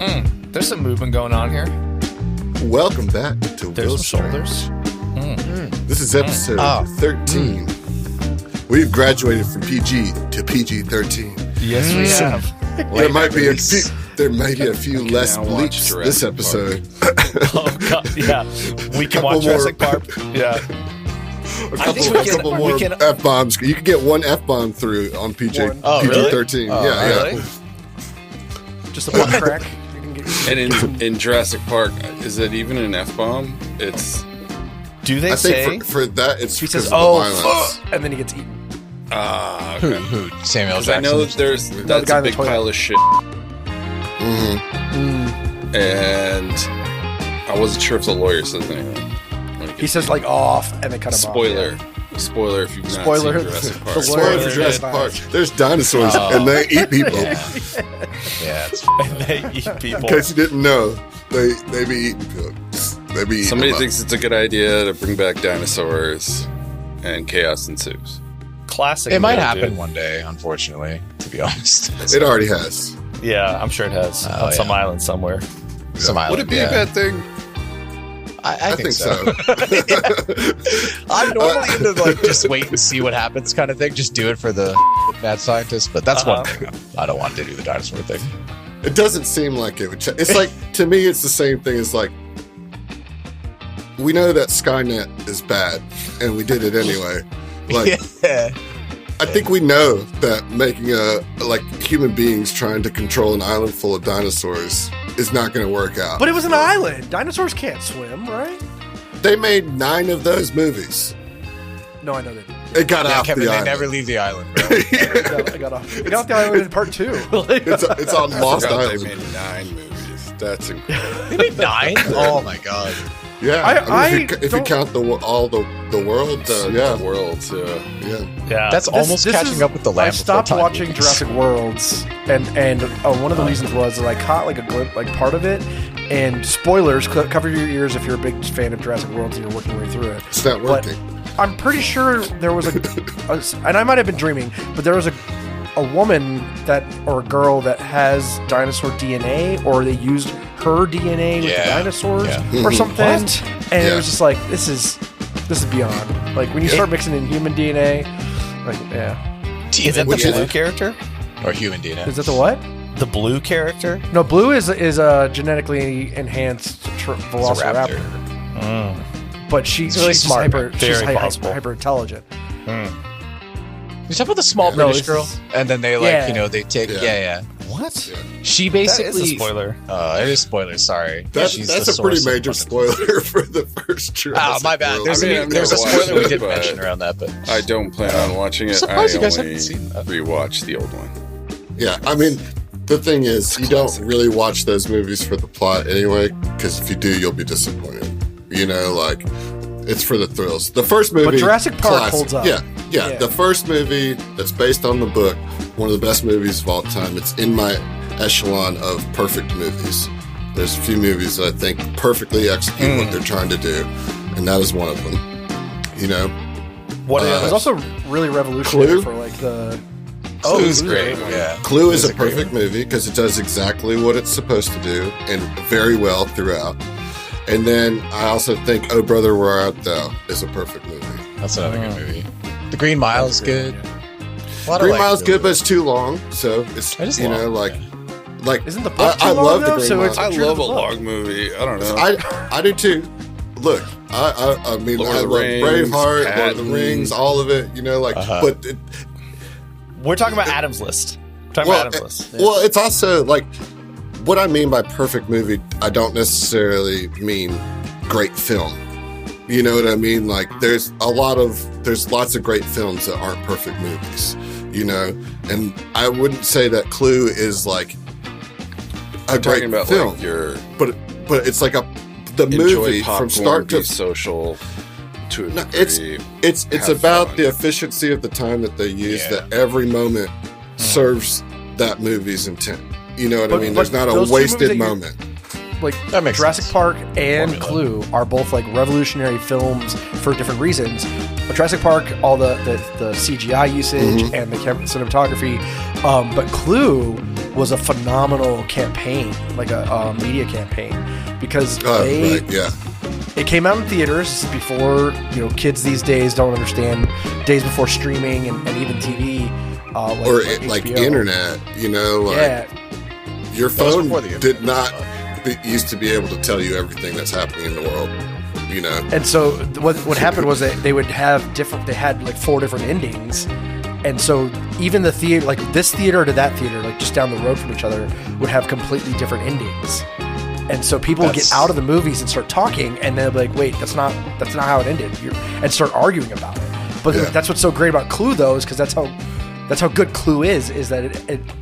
There's some movement going on here. Welcome back to There's Will some Strange. shoulders. This is episode 13. We've graduated from PG to PG-13. Yes, we have. There might be a few less bleeps this episode. Oh god, yeah. We can watch Jurassic Park. Yeah. A couple more F-bombs. You can get one F-bomb through on PG-13. Yeah. Really? Just a butt crack. And in Jurassic Park, is it even an F-bomb? It's... Do they say? I think for that, it's he because says, of the violence. and then he gets eaten. Okay. Who? Samuel Jackson? I know that's a big pile of shit. And I wasn't sure if the lawyer says anything. He says, like, off, and they cut him Spoiler. off. Spoiler if you've not Spoiler. seen Jurassic Park. The Spoiler for Jurassic Park. There's dinosaurs, and they eat people. Yeah. They eat people. In case you didn't know, they be eating people. They be eating Somebody them thinks it's a good idea to bring back dinosaurs, and chaos ensues. Classic. It might movie, happen dude. one day, unfortunately, to be honest. It already has. Yeah, I'm sure it has. On some island somewhere. Some island, Would it be a bad thing? I think so. so. I'm normally into like just wait and see what happens kind of thing. Just do it for the mad scientist. But that's one thing I don't want to do, the dinosaur thing. It doesn't seem like it would. It's like, to me, it's the same thing as like, we know that Skynet is bad, and we did it anyway. Like, I think we know that making human beings trying to control an island full of dinosaurs is not going to work out. But it was an island. Dinosaurs can't swim, right? They made 9 of those movies. No, I know they did. It got off Kevin, the they island. never leave the island, bro. I got off the island in part 2. It's on Lost Forgot Island. They made 9 movies. That's incredible. They made 9? Oh my god. Yeah, I mean, if you count all the world, yeah. The world, Yeah. That's almost catching up with the Land I stopped Before Time watching movies. Jurassic Worlds, and one of the reasons was that I caught like a glimpse, like part of it. And spoilers, cover your ears if you're a big fan of Jurassic World and you're working your way through it. It's not working. But I'm pretty sure there was and I might have been dreaming, but there was a woman or a girl that has dinosaur DNA, or they used her DNA with the dinosaurs or something. What? And it was just like, this is beyond. Like when you start mixing in human DNA, like Is that the blue character? Or human DNA. is that the what? The blue character? No, Blue is a genetically enhanced velociraptor. But she's really smart. She's hyper intelligent. You talk about the small No, British this girl, is- and then they they take What? She basically That is a spoiler. It is spoiler. Sorry, That's She's a the pretty source of major fucking- spoiler for the first Jurassic My bad. World. There's I've a never spoiler we watched it, did but mention around that, but I don't plan on watching it. surprised I you guys only haven't seen that. rewatched the old one. Yeah, I mean, the thing is, you don't really watch those movies for the plot anyway, because if you do, you'll be disappointed. You know, like, it's for the thrills. The first movie... But Jurassic Park classic. holds up. Yeah, the first movie that's based on the book, one of the best movies of all time. It's in my echelon of perfect movies. There's a few movies that I think perfectly execute what they're trying to do, and that is one of them. You know? What It was also really revolutionary Clue? for like the... Clue's great. Yeah, Clue is a perfect movie because it does exactly what it's supposed to do and very well throughout. And then I also think Oh Brother, Where Art Thou is a perfect movie. That's another good movie. The Green Mile is good. Green Mile's good, but it's too long. So it's It is you long, know like Isn't the book I too long, love the though? Green So Mile. it's I true to love the a book. long movie. I don't know. I do too. Look, I mean Lord I of the love Rings, Braveheart, Lord of the Patton. Rings, all of it. You know, like but We're talking about Adam's List. About Adam's List. Well, it's also like what I mean by perfect movie. I don't necessarily mean great film. You know what I mean? Like there's lots of great films that aren't perfect movies. You know, and I wouldn't say that Clue is like a great talking about film, like your but it's like the enjoy movie popcorn, from start be to social. To a no, degree, it's have about fun. the efficiency of the time that they use. That every moment serves that movie's intent. You know what I mean? There's not a those two movies wasted that you- moment. Like That makes Jurassic sense. Park and Formula. Clue are both like revolutionary films for different reasons. But Jurassic Park, all the CGI usage and the cinematography, But Clue was a phenomenal campaign, like a media campaign, because it came out in theaters before, kids these days don't understand days before streaming and even TV. Like internet, your phone did not used to be able to tell you everything that's happening in the world, And so what happened was that they would have they had like 4 different endings. And so even the theater, like this theater to that theater, like just down the road from each other, would have completely different endings. And so people would get out of the movies and start talking, and they'll be like, "Wait, that's not how it ended," and start arguing about it. But that's what's so great about Clue, though, is because that's how good Clue is that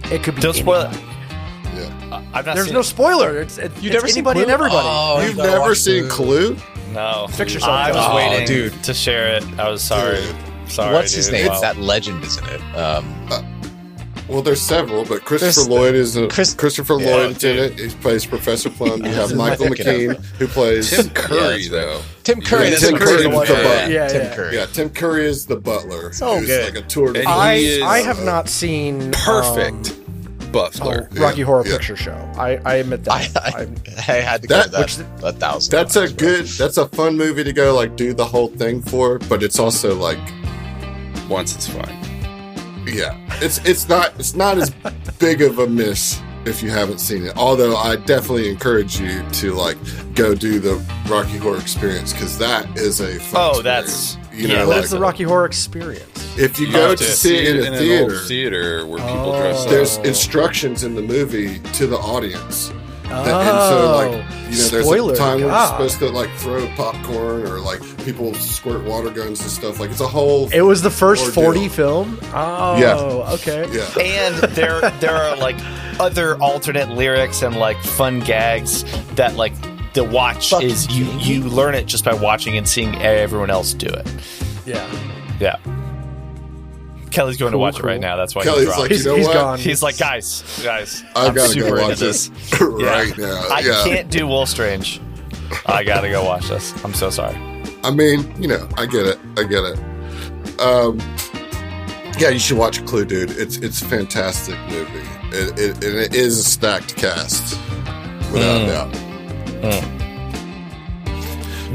it could be. Don't spoil it. Yeah, there's no spoiler. It's anybody and everybody. Oh, you've never seen Clue? No. Fix yourself. I was waiting to share it. I was sorry. Dude. Sorry, what's his name? Wow. That legend, isn't it? Well, there's several, but Christopher Lloyd is Christopher Lloyd in it. He plays Professor Plum. You have Michael McKean, who plays Tim Curry, though. Tim Curry. Tim Curry is the butler. Tim Curry. Yeah, Tim Curry is the butler. So good. Like a tour de I have not seen Perfect butler. Rocky Horror Picture Show. I admit that. I had to go to that 1,000. That's a fun movie to go do the whole thing for, but it's also once it's fine. Yeah, it's not as big of a miss if you haven't seen it. Although I definitely encourage you to go do the Rocky Horror Experience, because that is a fun experience. What is the Rocky Horror Experience? If you go to see it in a theater, an old theater where people dress up, there's instructions in the movie to the audience. And so, there's a time where you're supposed to throw popcorn or people squirt water guns and stuff. It's a whole. It was the first ordeal. 4D film. Oh, yeah. Okay. Yeah. And there are other alternate lyrics and fun gags that the watch is you learn it just by watching and seeing everyone else do it. Yeah. Kelly's going to watch it right now. That's why Kelly's he dropped. he's what? Gone. He's like, guys, I've I'm got to super go into watch this right now. I can't do Will Strange. I got to go watch this. I'm so sorry. I mean, I get it. Yeah, you should watch Clue, dude. It's a fantastic movie. It is a stacked cast, without a doubt.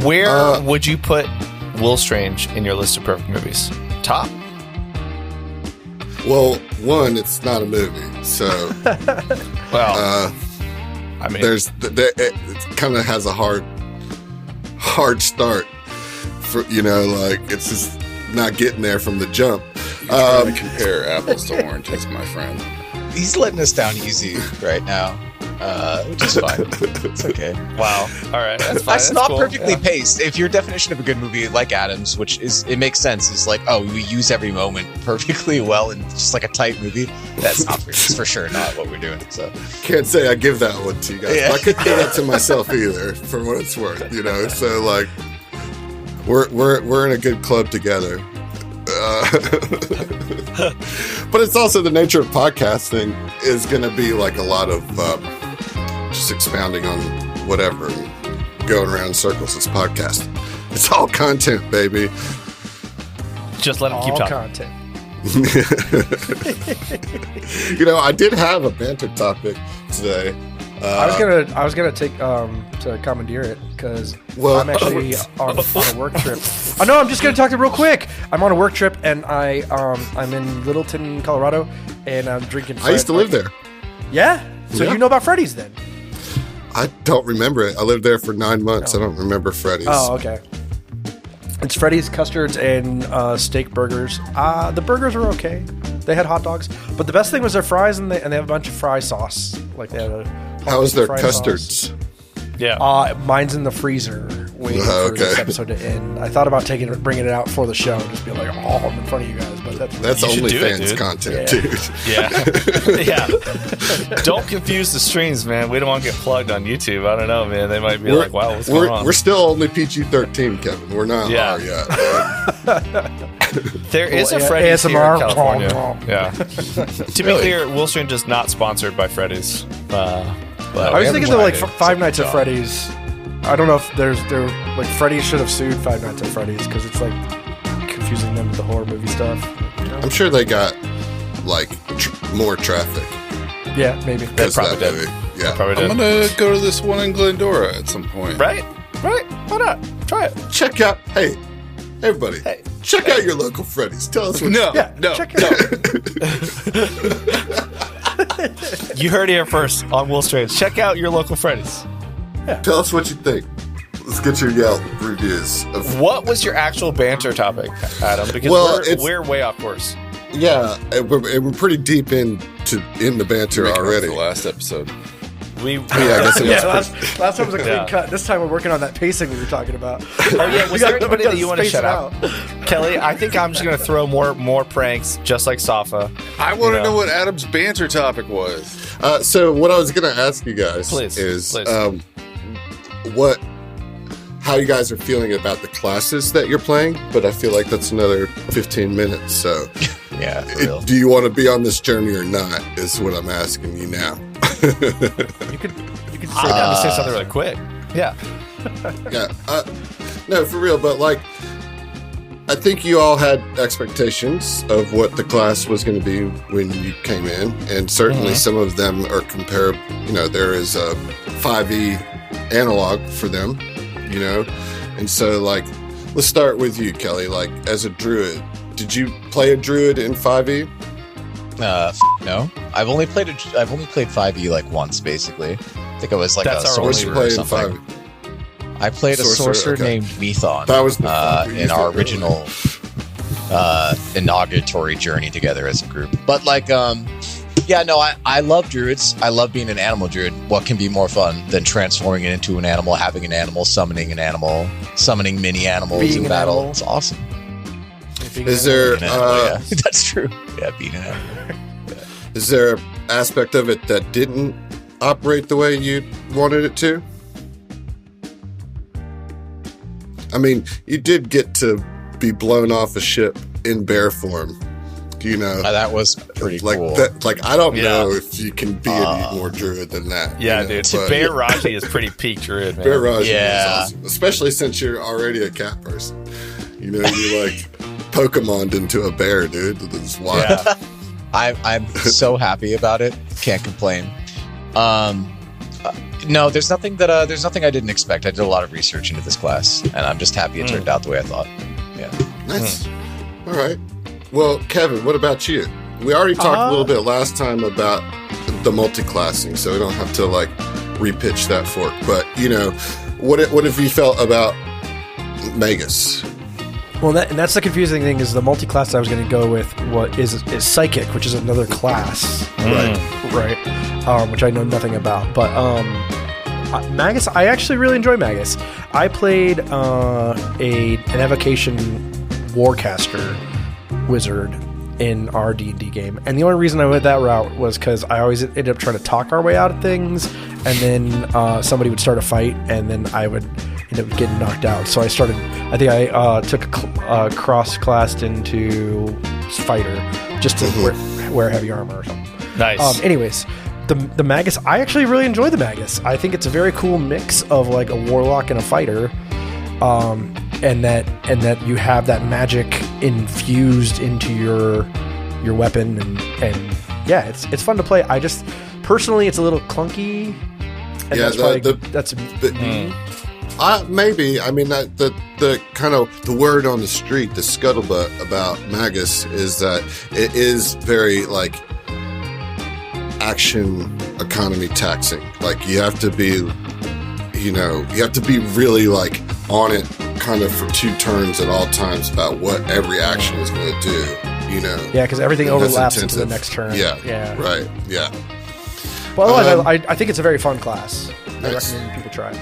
Where would you put Will Strange in your list of perfect movies? Top? Well, one, it's not a movie, so. Well, I mean, it kind of has a hard start for it's just not getting there from the jump. You're trying to compare apples to oranges, my friend. He's letting us down easy right now, which is fine. It's okay. Wow. All right. That's fine. That's not cool. Perfectly paced. If your definition of a good movie, like Adam's, which it makes sense, is we use every moment perfectly well in just a tight movie. That's for sure not what we're doing. So can't say I give that one to you guys. I couldn't give that to myself either, for what it's worth. So we're in a good club together. But it's also the nature of podcasting is going to be a lot of just expounding on whatever and going around in circles. It's podcast. It's all content, baby. Just let them keep talking. Content. I did have a banter topic today. I was gonna take to commandeer it because I'm actually on a work trip. Oh no, I'm just gonna talk to it real quick. I'm on a work trip and I'm in Littleton, Colorado, and I'm drinking. I used to live there. Yeah, so you know about Freddy's then? I don't remember it. I lived there for 9 months. I don't remember Freddy's. Oh, okay. It's Freddy's, custards, and steak burgers. The burgers were okay. They had hot dogs, but the best thing was their fries, and they have a bunch of fry sauce. They had how was their custards? Sauce. Yeah. Mine's in the freezer waiting for this episode to end. I thought about bringing it out for the show and just be like, I'm in front of you guys, but that's OnlyFans content, dude. Yeah. Don't confuse the streams, man. We don't want to get plugged on YouTube. I don't know, man. They might be like, wow, what's going on? We're still only PG-13, Kevin. We're not R yet. There is a Freddy's here in California. Yeah. To be clear, Will Strange is not sponsored by Freddy's. I was thinking of Five Nights at Freddy's. I don't know if Freddy's should have sued Five Nights at Freddy's because it's confusing them with the horror movie stuff. I'm sure they got more traffic. Yeah, maybe. That because of probably that did. movie. Yeah. Probably I'm did. gonna go to this one in Glendora at some point. Right? Why not? Try it. Check out, hey, everybody, Hey. check out your local Freddy's. Tell us what No, Yeah, no, check it no. You heard it here first on Will Strange. Check out your local Freddy's. Tell us what you think. Let's get your Yelp reviews. What was your actual banter topic, Adam? Because we're way off course. Yeah, and we're pretty deep in the banter Making up already. for the last episode. We I guess it was last time was a clean Yeah. cut. This time we're working on that pacing we were talking about. Oh yeah, was there anybody that you want to space shut it out? Kelly, I think I'm just gonna throw more pranks, just like Safa. I want to You know know. what Adam's banter topic was. So what I was going to ask you guys Please. is how you guys are feeling about the classes that you're playing, but I feel like that's another 15 minutes. So Yeah, for real. do you want to be on this journey or not is what I'm asking you now. You could I'm say down to that. say something really quick. Yeah. Yeah. No, for real. But like, I think you all had expectations of what the class was going to be when you came in, and certainly some of them are comparable. You know, there is a 5e analog for them. You know, and so like, let's start with you, Kelly. Like, as a druid, did you play a druid in 5e? No, I've only played 5e like once, basically. I think I was like That's a our only sorcerer play or in something. 5e. I played a sorcerer okay. named Methon. That was the in our original inauguratory journey together as a group. But like, yeah, no, I love druids. I love being an animal druid. What can be more fun than transforming it into an animal, having an animal, summoning mini animals Being in an battle? animal. It's awesome. Is there Being an animal, yeah. That's true. Yeah, being an animal. is there an aspect of it that didn't operate the way you wanted it to? I mean, you did get to be blown off a ship in bear form. You know, That was pretty like cool. that. Like, I don't Yeah. know if you can be any more druid than that. Yeah, you know, dude. but Bear Raji is pretty peak druid, man. Bear Raj Yeah. is awesome, especially since you're already a cat person. You know, you like Pokemon'd into a bear, dude. It's wild. Yeah. I'm so happy about it. Can't complain. No, there's nothing I didn't expect. I did a lot of research into this class, and I'm just happy it turned out the way I thought. Yeah. Nice. All right. Well, Kevin, what about you? We already talked a little bit last time about the multi-classing, so we don't have to like repitch that fork. But you know, what have you felt about Magus? Well, that's the confusing thing is the multi-class I was going to go with what is psychic, which is another class, right? Which I know nothing about. But Magus, I actually really enjoy Magus. I played an evocation warcaster wizard in our D&D game, and the only reason I went that route was because I always ended up trying to talk our way out of things, and then somebody would start a fight, and then I would end up getting knocked out. So I took a cross-classed into fighter just to wear heavy armor or something. Nice. Anyways, the Magus, I actually really enjoy the Magus. I think it's a very cool mix of like a warlock and a fighter, and that you have that magic infused into your weapon, and yeah, it's fun to play. I just personally, it's a little clunky. And Yeah, that's maybe. I mean, the kind of the word on the street, the scuttlebutt about Magus is that it is very like action economy taxing. Like you have to be really like on it kind of for 2 turns at all times about what every action is going to do, you know. yeah, because everything And that's overlaps into the intensive. next turn. Yeah, right, yeah. But otherwise, I think it's a very fun class. I Nice. recommend people try it.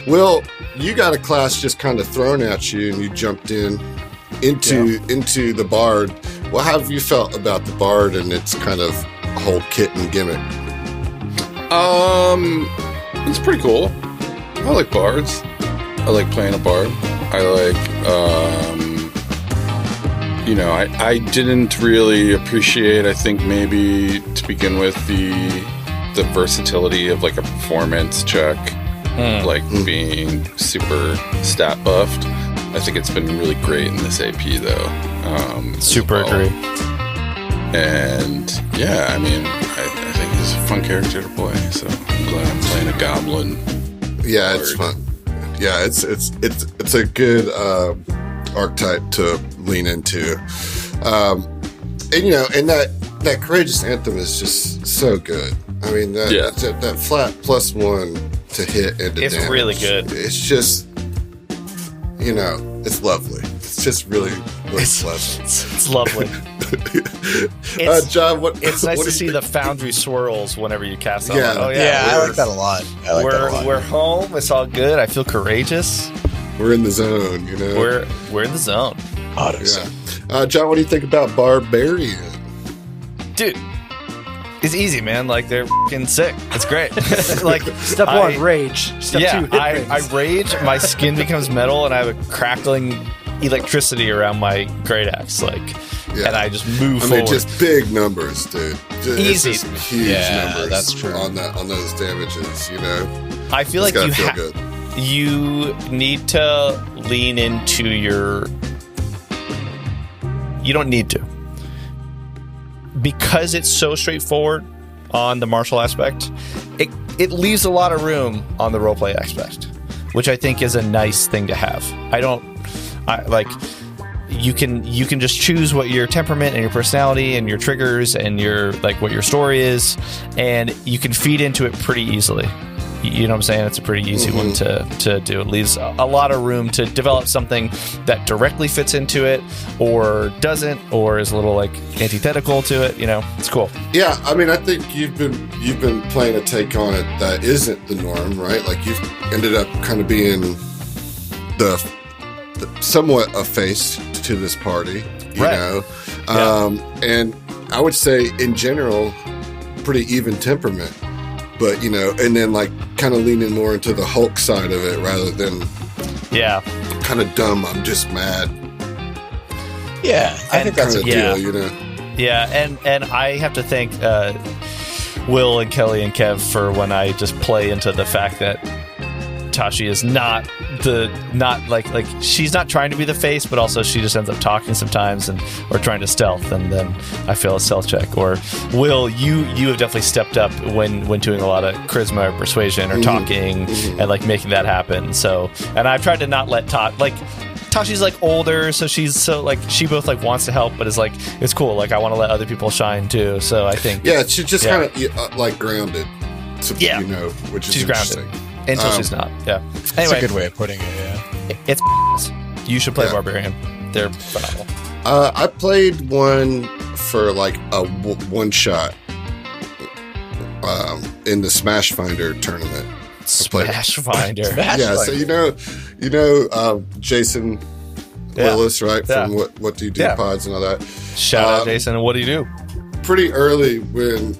Well, you got a class just kind of thrown at you and you jumped into the bard. Well, how have you felt about the bard and its kind of whole kit and gimmick? It's pretty cool. I like bards. I like playing a bard. I like, I didn't really appreciate, I think maybe to begin with, the versatility of like a performance check, being super stat buffed. I think it's been really great in this AP though. Super as well. agree. And yeah, I mean, I think he's a fun character to play. So I'm glad I'm playing a goblin. Yeah, it's fun. Yeah, it's a good archetype to lean into. And you know, and that courageous anthem is just so good. I mean, that flat +1 to hit and to It's damage, really good. It's just, you know, it's lovely. It's just really pleasant. It's lovely. John, it's nice what to see the foundry swirls whenever you cast on. Yeah. Like, oh I like that a lot. We're home. It's all good. I feel courageous. We're in the zone, you know. We're in the zone. Yeah. John, what do you think about Barbarian? Dude, it's easy, man. Like, they're f***ing sick. It's great. Like, Step 1, rage. Step 2, hit I things. rage. My skin becomes metal, and I have a crackling electricity around my great axe. Like, and I just move forward. I mean, just big numbers, dude. Easy. It's just huge numbers. That's true. On those damages, you know. I feel It's like gotta feel good. you need to lean into your. You don't need to. Because it's so straightforward on the martial aspect, it leaves a lot of room on the roleplay aspect, which I think is a nice thing to have. You can just choose what your temperament and your personality and your triggers and your what your story is, and you can feed into it pretty easily. You know what I'm saying? It's a pretty easy one to do. It leaves a lot of room to develop something that directly fits into it, or doesn't, or is a little antithetical to it. You know, it's cool. Yeah, I mean, I think you've been playing a take on it that isn't the norm, right? Like, you've ended up kind of being the somewhat a face to this party, you know. And I would say, in general, pretty even temperament. But, you know, and then kind of leaning more into the Hulk side of it rather than kind of dumb, I'm just mad. Yeah, I think that's a deal, you know. Yeah, and I have to thank Will and Kelly and Kev for when I just play into the fact that Tashi is not she's not trying to be the face, but also she just ends up talking sometimes or trying to stealth, and then I fail a stealth check. Or Will, you have definitely stepped up when doing a lot of charisma or persuasion or talking and making that happen. So, and I've tried to not let Tashi's older, so she's she both wants to help, but is it's cool. I want to let other people shine too. So I think she's just kind of grounded. So, you know, which is she's interesting. Grounded. Until she's not. Yeah. Anyway, that's a good way of putting it. Yeah. It's you should play Barbarian. They're phenomenal. I played one for a one shot in the Smash Finder tournament. Smash Finder. So you know Jason Willis, right? From what do you do pods and all that. Shout out Jason. What do you do? Pretty early when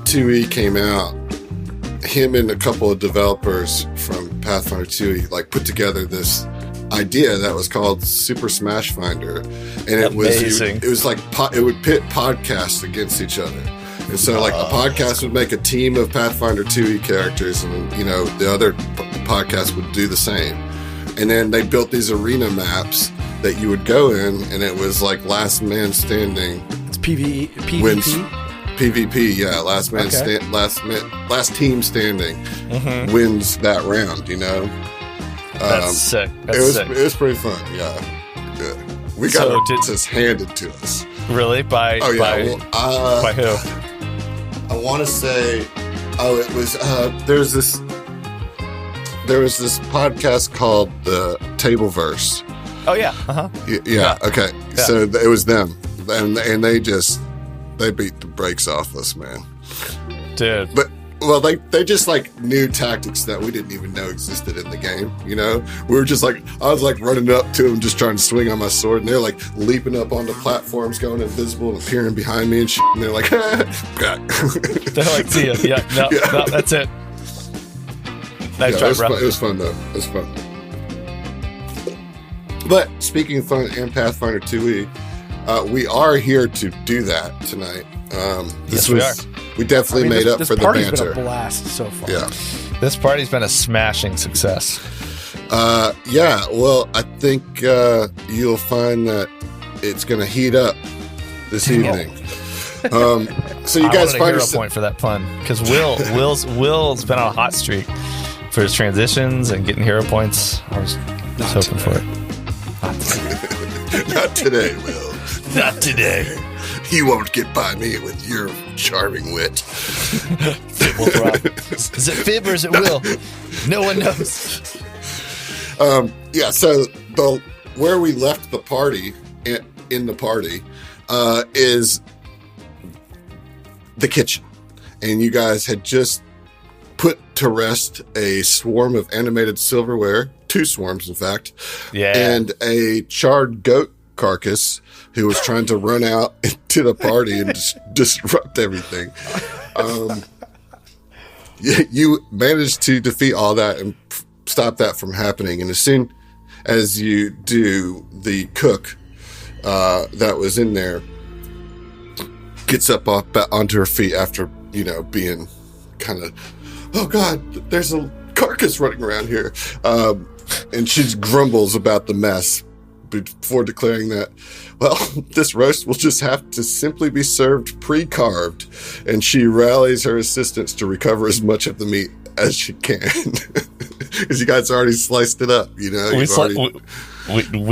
2E came out, him and a couple of developers from Pathfinder 2E put together this idea that was called Super Smash Finder, and it would pit podcasts against each other. And so a podcast would make a team of Pathfinder 2E characters, and the other podcast would do the same. And then they built these arena maps that you would go in, and it was last man standing. It's PvP. Wins. PvP, yeah. Last team standing wins that round. You know, that's sick. It was pretty fun. Yeah. We got this handed to us. Really? By who? I want to say, it was. There was this podcast called the Tableverse. Oh yeah. Yeah. Okay. Yeah. So it was them, and they beat the brakes off us, man. Dude. But they just new tactics that we didn't even know existed in the game. You know, we were just I was running up to them, just trying to swing on my sword, and they're leaping up onto platforms, going invisible and appearing behind me and shit. And they're they're see ya. Yeah, no, that's it. Nice try, bro. It was fun though. It was fun. But speaking of fun and Pathfinder 2E, we are here to do that tonight. We definitely made up for the banter. This party's been a blast so far. Yeah. This party's been a smashing success. Yeah, well, I think you'll find that it's going to heat up this evening. So you guys I find wanted a hero point for that pun because Will's been on a hot streak for his transitions and getting hero points. I was hoping for it. Not today, Will. Not today. You won't get by me with your charming wit. Phiblethrop. Is it Fib or is it Will? No one knows. Yeah, so where we left the party, in the party, is the kitchen. And you guys had just put to rest a swarm of animated silverware, 2 swarms, in fact, and a charred goat carcass who was trying to run out into the party and disrupt everything. You managed to defeat all that and stop that from happening. And as soon as you do, the cook that was in there gets up onto her feet after, being kind of, oh God, there's a carcass running around here. And she grumbles about the mess before declaring that, well, this roast will just have to simply be served pre-carved. And she rallies her assistants to recover as much of the meat as she can. Because you guys already sliced it up, We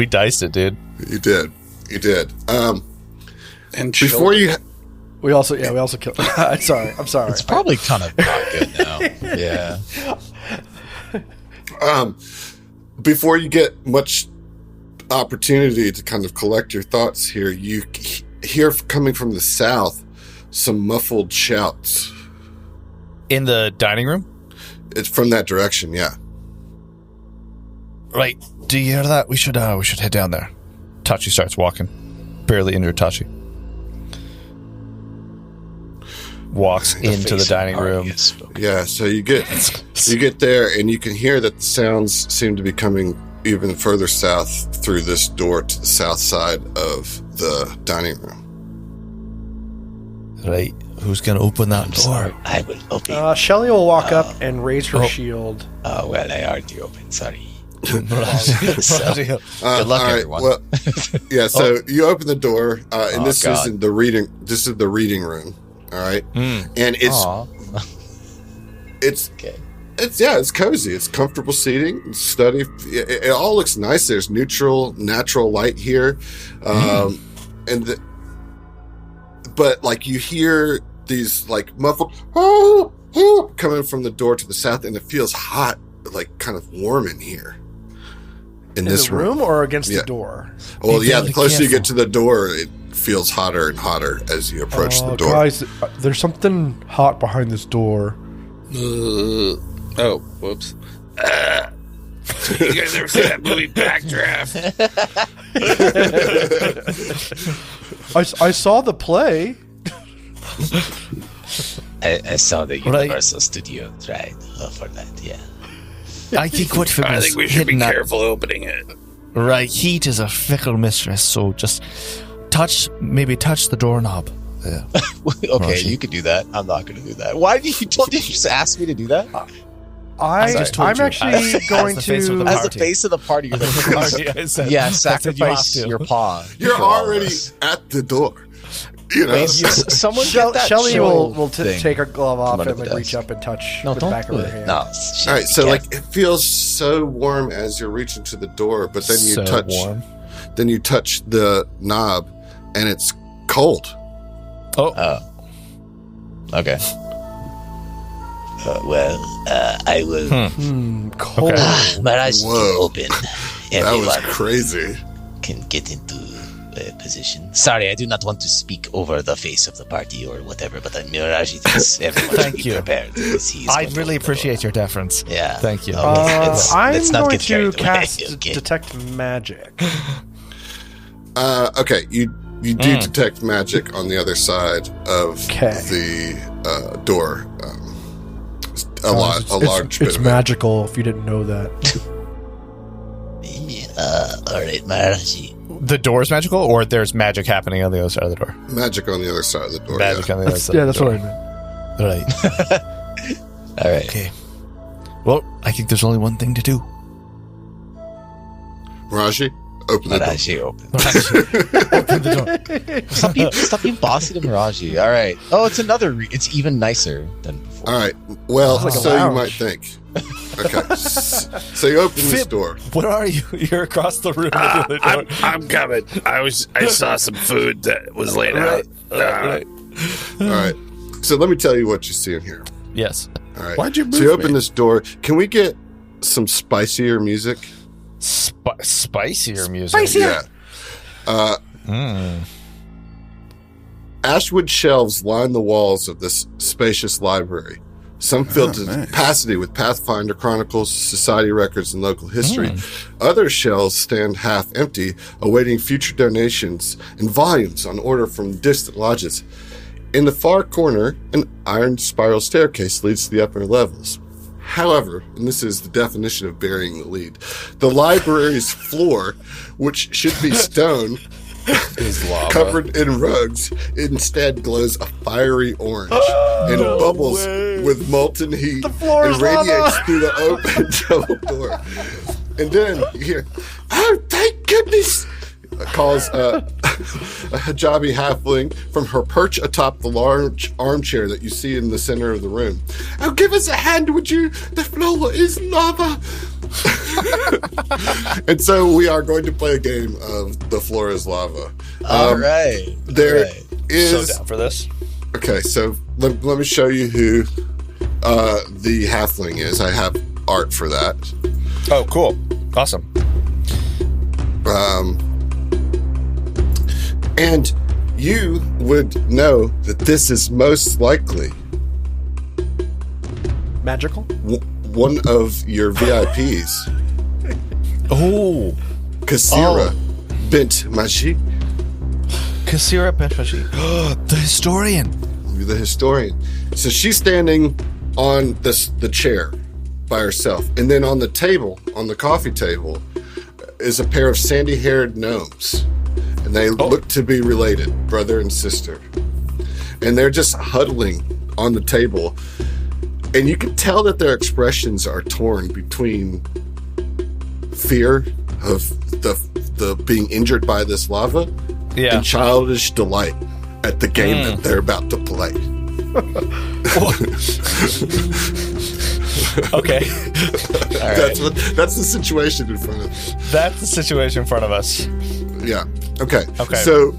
diced it, dude. You did. And before you... We also killed. I'm sorry. It's probably kind of not good now. Yeah. Before you get much opportunity to kind of collect your thoughts here, you hear coming from the south some muffled shouts. In the dining room? It's from that direction, yeah. Right. Do you hear that? We should head down there. Tashi starts walking. Barely injured Tashi. Walks into the dining room. Yeah, so you get there and you can hear that the sounds seem to be coming even further south through this door to the south side of the dining room. Right. Who's going to open that door? Sorry, I will open. Shelly will walk up and raise her shield. Well, I already opened. Sorry. Good luck, everyone. Well, yeah, so you open the door, and this is the reading room. All right, and it's okay. It's cozy. It's comfortable seating. It's study. It all looks nice. There's natural light here, but like you hear these like muffled coming from the door to the south, and it feels hot, like kind of warm in here. In this room or against the door? Well, yeah, the closer you get to the door, it feels hotter and hotter as you approach the door. Guys, there's something hot behind this door. Oh, whoops. You guys ever see that movie Backdraft? I saw the play. I saw the Universal Studios, right? For that, yeah. I think we should be careful opening it. Right, heat is a fickle mistress, so just touch the doorknob. Yeah. Okay, Mraji. you could do that. I'm not going to do that. Why did you just ask me to do that? I'm actually going to, as the face of the party, you're like, sacrifice your paw. You're already at the door. Someone get that Shelly will take her glove off and like reach up and touch the back of her hand. No. All right, so like it feels so warm as you're reaching to the door, but then you touch the knob, and it's cold. Okay. I will. Cold. Mraji can open. That was crazy. Can get into position. Sorry, I do not want to speak over the face of the party or whatever, but Mraji thinks everyone should be prepared. I really appreciate your deference. Yeah. Thank you. I'm going to cast Detect Magic. Okay, you do detect magic on the other side of the door. A large bit It's of magical, if you didn't know that. All right, Mraji. The door is magical, or there's magic happening on the other side of the door? Magic on the other side of the door. Magic on the other side. Yeah, that's what I meant. Right. All right. Okay. Well, I think there's only one thing to do. Mraji, Open the door. Mraji, open. Open the door. Stop being bossy to Mraji. All right. Oh, it's another. It's even nicer than before. All right. Well, Like a so you lounge. might think. Okay. So you open this door. Where are you? You're across the room. at the other door. I'm coming. I saw some food that was laid out. Right. All right. So let me tell you what you see in here. Yes. All right. Why'd you move So you open me? this door. Can we get some spicier music? Spicier music. Spicier. Yeah. Ashwood shelves line the walls of this spacious library. Some filled to capacity with Pathfinder chronicles, society records, and local history. Other shelves stand half empty, awaiting future donations and volumes on order from distant lodges. In the far corner, an iron spiral staircase leads to the upper levels. However, and this is the definition of burying the lead, the library's floor, which should be stone, Is lava. covered in rugs, instead glows a fiery orange and bubbles with molten heat floor and is radiates lava. through the open double door. And then you hear, "Oh, thank goodness!" calls a hijabi halfling from her perch atop the large armchair that you see in the center of the room. "Oh, give us a hand, would you? The floor is lava." And so we are going to play a game of The Floor is Lava. All right. There Right. is... So down for this. Okay, so let me show you who the halfling is. I have art for that. Oh, cool. Awesome. And you would know that this is most likely Magical? one of your VIPs, Oh, Kasira Bint Mraji, Kasira Mraji. The historian. the historian. So she's standing on the chair by herself. And then on the table, on the coffee table, is a pair of sandy-haired gnomes. And they look to be related, brother and sister. And they're just huddling on the table. And you can tell that their expressions are torn between fear of the being injured by this lava Yeah. and childish delight at the game that they're about to play. Okay. That's the situation in front of us. That's the situation in front of us. Yeah. Okay. Okay. So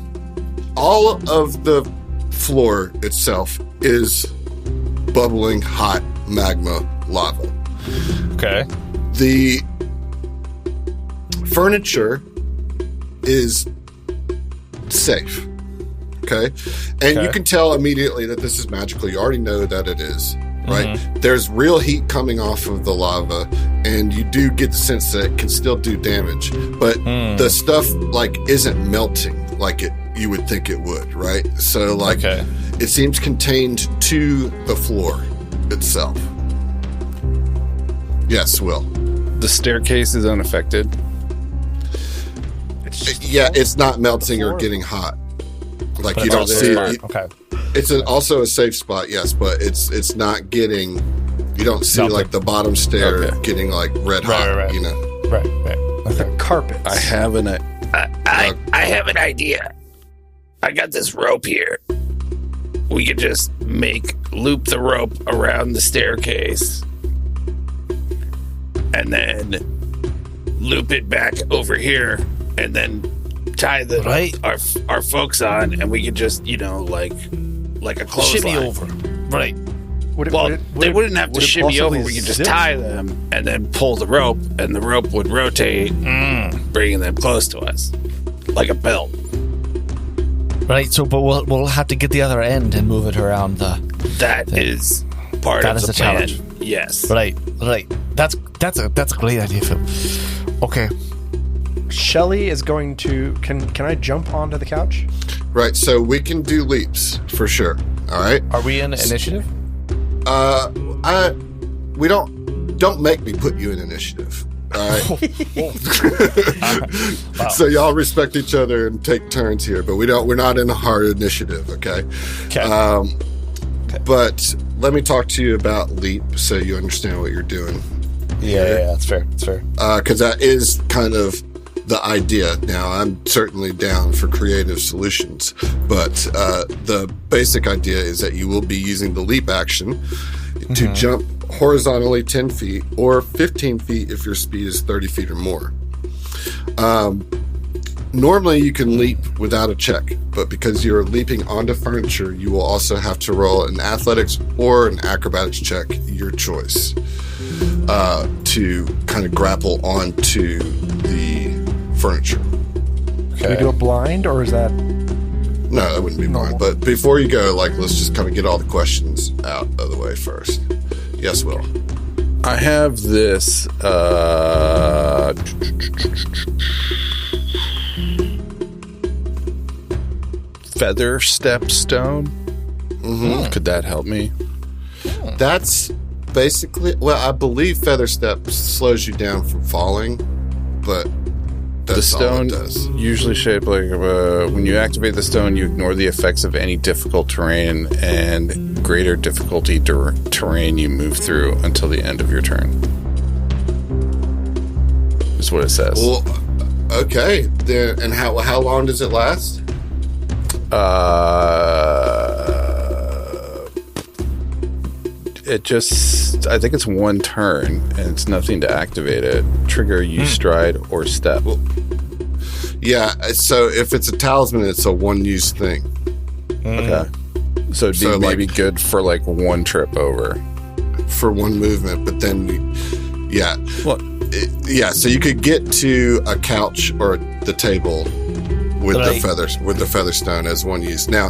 all of the floor itself is bubbling hot magma lava. Okay. The furniture is safe. Okay. And Okay. you can tell immediately that this is magical. You already know that it is, right? There's real heat coming off of the lava, and you do get the sense that it can still do damage. But the stuff like isn't melting like you would think it would, right? So like it seems contained to the floor itself. Yes, Will. The staircase is unaffected. It's not melting or getting hot. Like But you it's don't also see. smart. Okay. It's also a safe spot, yes, but it's not getting. You don't see Melting. like the bottom stair getting like red hot. Right. You know. Right. The carpets. I have an. I have an idea. I got this rope here. We could just loop the rope around the staircase and then loop it back over here and then tie our folks on, and we could just, like a clothesline. Shimmy over. Right. They wouldn't have to shimmy over. We could just tie them and then pull the rope, and the rope would rotate, bringing them close to us, like a belt. Right. So, but we'll have to get the other end and move it around the. That is part That of is the the plan. challenge. Yes. Right. That's a great idea, Phil. Okay. Shelly is going to. Can I jump onto the couch? Right. So we can do leaps for sure. All right. Are we in initiative? We don't make me put you in initiative. All right. So y'all respect each other and take turns here, but we're not in a hard initiative. Okay. Okay. But let me talk to you about leap so you understand what you're doing. Yeah, that's fair. That's fair. Because that is kind of the idea. Now, I'm certainly down for creative solutions, but the basic idea is that you will be using the leap action to jump horizontally 10 feet or 15 feet if your speed is 30 feet or more. Normally, you can leap without a check, but because you're leaping onto furniture, you will also have to roll an athletics or an acrobatics check, your choice, to kind of grapple onto the furniture. Can we do a blind, or is that... No, that wouldn't be blind. But before you go, let's just kind of get all the questions out of the way first. Yes, Will. I have this feather step stone. Could that help me? That's basically... Well, I believe feather step slows you down from falling, but that's the stone all it does. Usually shaped like when you activate the stone, you ignore the effects of any difficult terrain and greater difficulty terrain you move through until the end of your turn. Is what it says. Well, okay. Then, and how long does it last? It just, I think it's one turn, and it's nothing to activate it. Trigger, use stride, or step. Well, yeah, so if it's a talisman, it's a one-use thing. Okay. So it'd be maybe good for one trip over. For one movement, but then, yeah. What? So you could get to a couch or the table with the feather stone as one use. Now,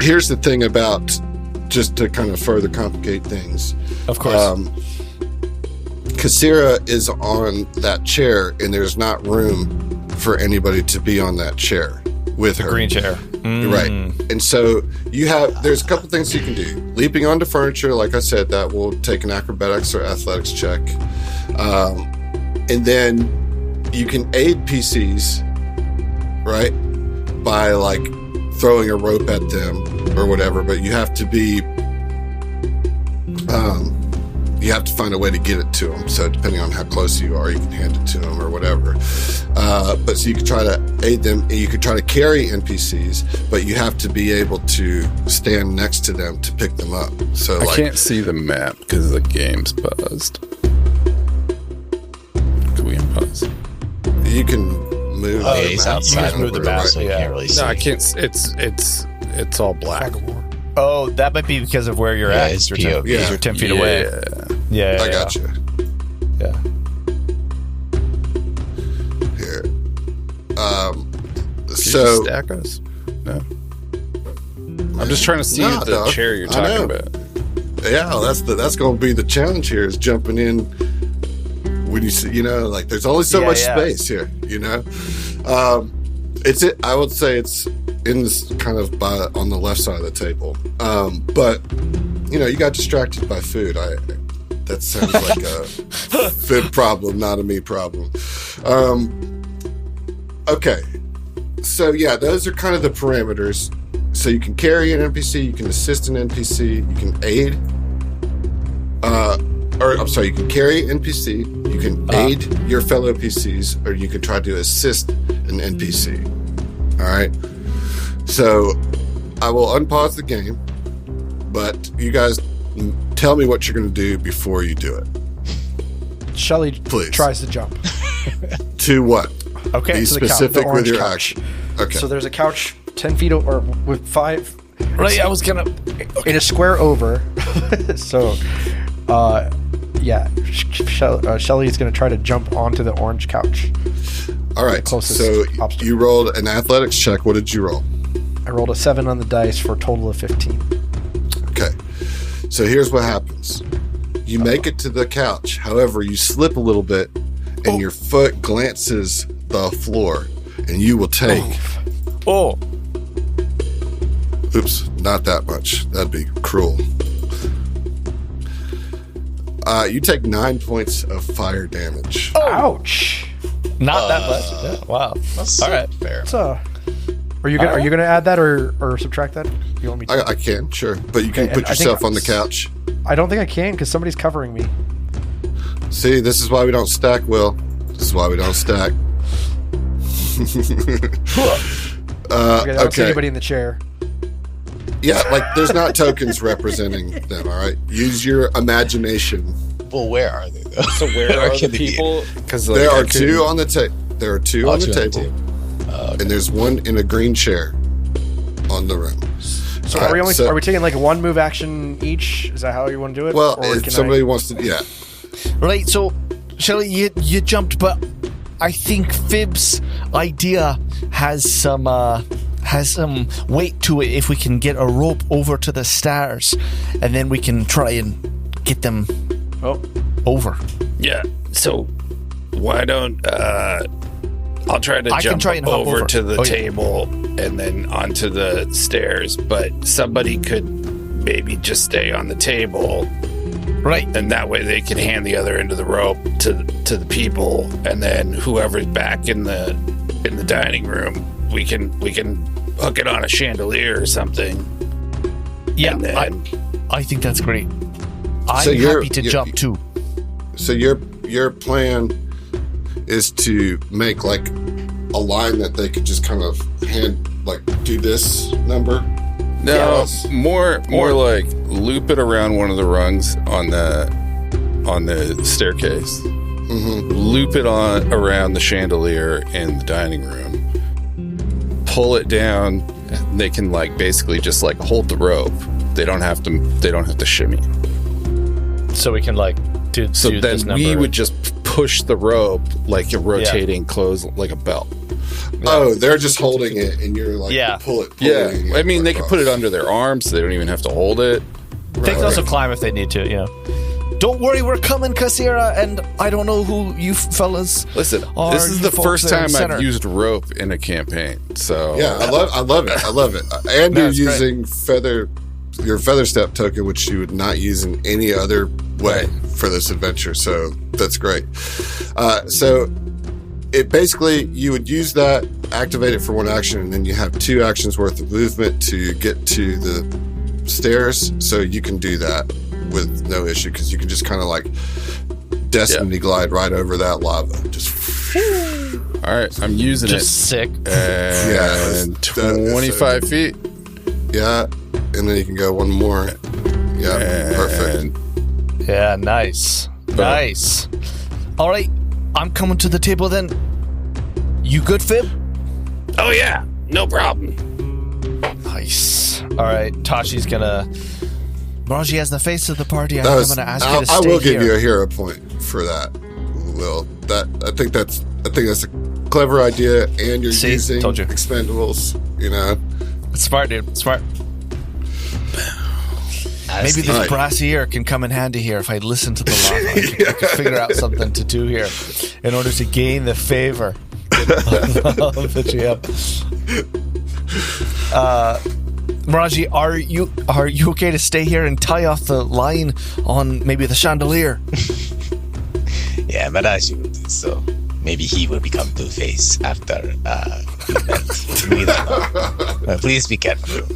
here's the thing about, just to kind of further complicate things. Of course. Kasira is on that chair, and there's not room for anybody to be on that chair with her. Green chair. Right. And so there's a couple things you can do. Leaping onto furniture, like I said, that will take an acrobatics or athletics check. And then you can aid PCs, right? By throwing a rope at them or whatever, but you have to be, you have to find a way to get it to them. So depending on how close you are, you can hand it to them or whatever. But so you can try to aid them, and you can try to carry NPCs, but you have to be able to stand next to them to pick them up. So I can't see the map because the game's buzzed. Can we unpause? You can move. Oh, yeah, he's outside. You just move the map, so you can't really see. No, I can't. It's all black. Oh, that might be because of where you're at. It's You're POV. 10, you're 10 feet away. Yeah. I got you. Yeah. Here. Could you So stack us? No. I'm just trying to see the dog. chair you're I talking know. about. Yeah, that's going to be the challenge here, is jumping in when you see, there's only so much space here, I would say it's in this kind of on the left side of the table. But you got distracted by food. That sounds like a Fib problem, not a me problem. Okay. So yeah, those are kind of the parameters. So you can carry an NPC, you can assist an NPC, you can aid, you can carry an NPC, you can aid your fellow PCs, or you can try to assist an NPC. All right. So I will unpause the game, but you guys tell me what you're going to do before you do it. Shelly Please. tries to jump. To what? Okay. Be to the couch, specific the with orange your couch. action. Okay. So there's a couch 10 feet or with 5 Right, I was gonna in a square over. So, Shelly is going to try to jump onto the orange couch. All right. closest So obstacle. you rolled an athletics check. What did you roll? I rolled a 7 on the dice for a total of 15. Okay. So here's what happens. You make it to the couch. However, you slip a little bit, and your foot glances the floor, and you will take... Oh. Oops, not that much. That'd be cruel. You take 9 points of fire damage. Ouch! Not that much. Yeah, wow. That's All right. fair. Are you gonna add that or subtract that? You want me to? I can, sure. But you can Okay, put and I think yourself on the couch. I don't think I can because somebody's covering me. See, this is why we don't stack, Will. This is why we don't stack. I don't see anybody in the chair. Yeah, like there's not tokens representing them. All right, use your imagination. Well, where are they though? So where are the people? Because There are two on the table. There are two on the table, and there's one in a green chair on the room. So are we taking like a one move action each? Is that how you want to do it? Well, or if somebody wants to, yeah. Right, so Shelly, you jumped, but I think Fib's idea has some weight to it. If we can get a rope over to the stairs, and then we can try and get them over. Yeah. So why don't I'll try to jump over to the table and then onto the stairs, but somebody could maybe just stay on the table. Right. And that way they can hand the other end of the rope to the people, and then whoever's back in the dining room, we can hook it on a chandelier or something. Yeah, I think that's great. I'm happy to jump too. So your plan is to make like a line that they could just kind of do this number? No, more like loop it around one of the rungs on the staircase. Mm-hmm. Loop it around the chandelier in the dining room. Pull it down. They can basically just hold the rope. They don't have to shimmy. So we can do. So do then this we would just push the rope like a rotating close, like a belt. Oh, they're just holding it, and you're pull it. Yeah, I mean, they could put it under their arms, so they don't even have to hold it. They can also climb if they need to. Yeah. Don't worry, we're coming, Kasira, and I don't know who you fellas. Listen, this is the first time I've used rope in a campaign. So yeah, I love it. And you're using your feather step token, which you would not use in any other way for this adventure. So that's great. So it basically, you would use that, activate it for one action, and then you have 2 actions worth of movement to get to the stairs. So you can do that with no issue, because you can just kind of destiny glide right over that lava. Just all right, I'm using just it. Sick. And 25 feet. Yeah, and then you can go one more. Yeah, perfect. Yeah, nice. Nice. All right, I'm coming to the table then. You good, Fib? Oh, yeah. No problem. Nice. All right, Tashi's gonna... Mraji has the face of the party. I'm going to ask you to stay I will give here. you a hero point for that, Will. I think that's a clever idea, and you're using expendables, It's smart, dude. Smart. Maybe this brassy ear can come in handy here if I listen to the lava. I can figure out something to do here in order to gain the favor of the GM. Mraji, are you okay to stay here and tie off the line on maybe the chandelier? Yeah, Mraji will do so. Maybe he will become Two-Face after we don't know. Please be careful.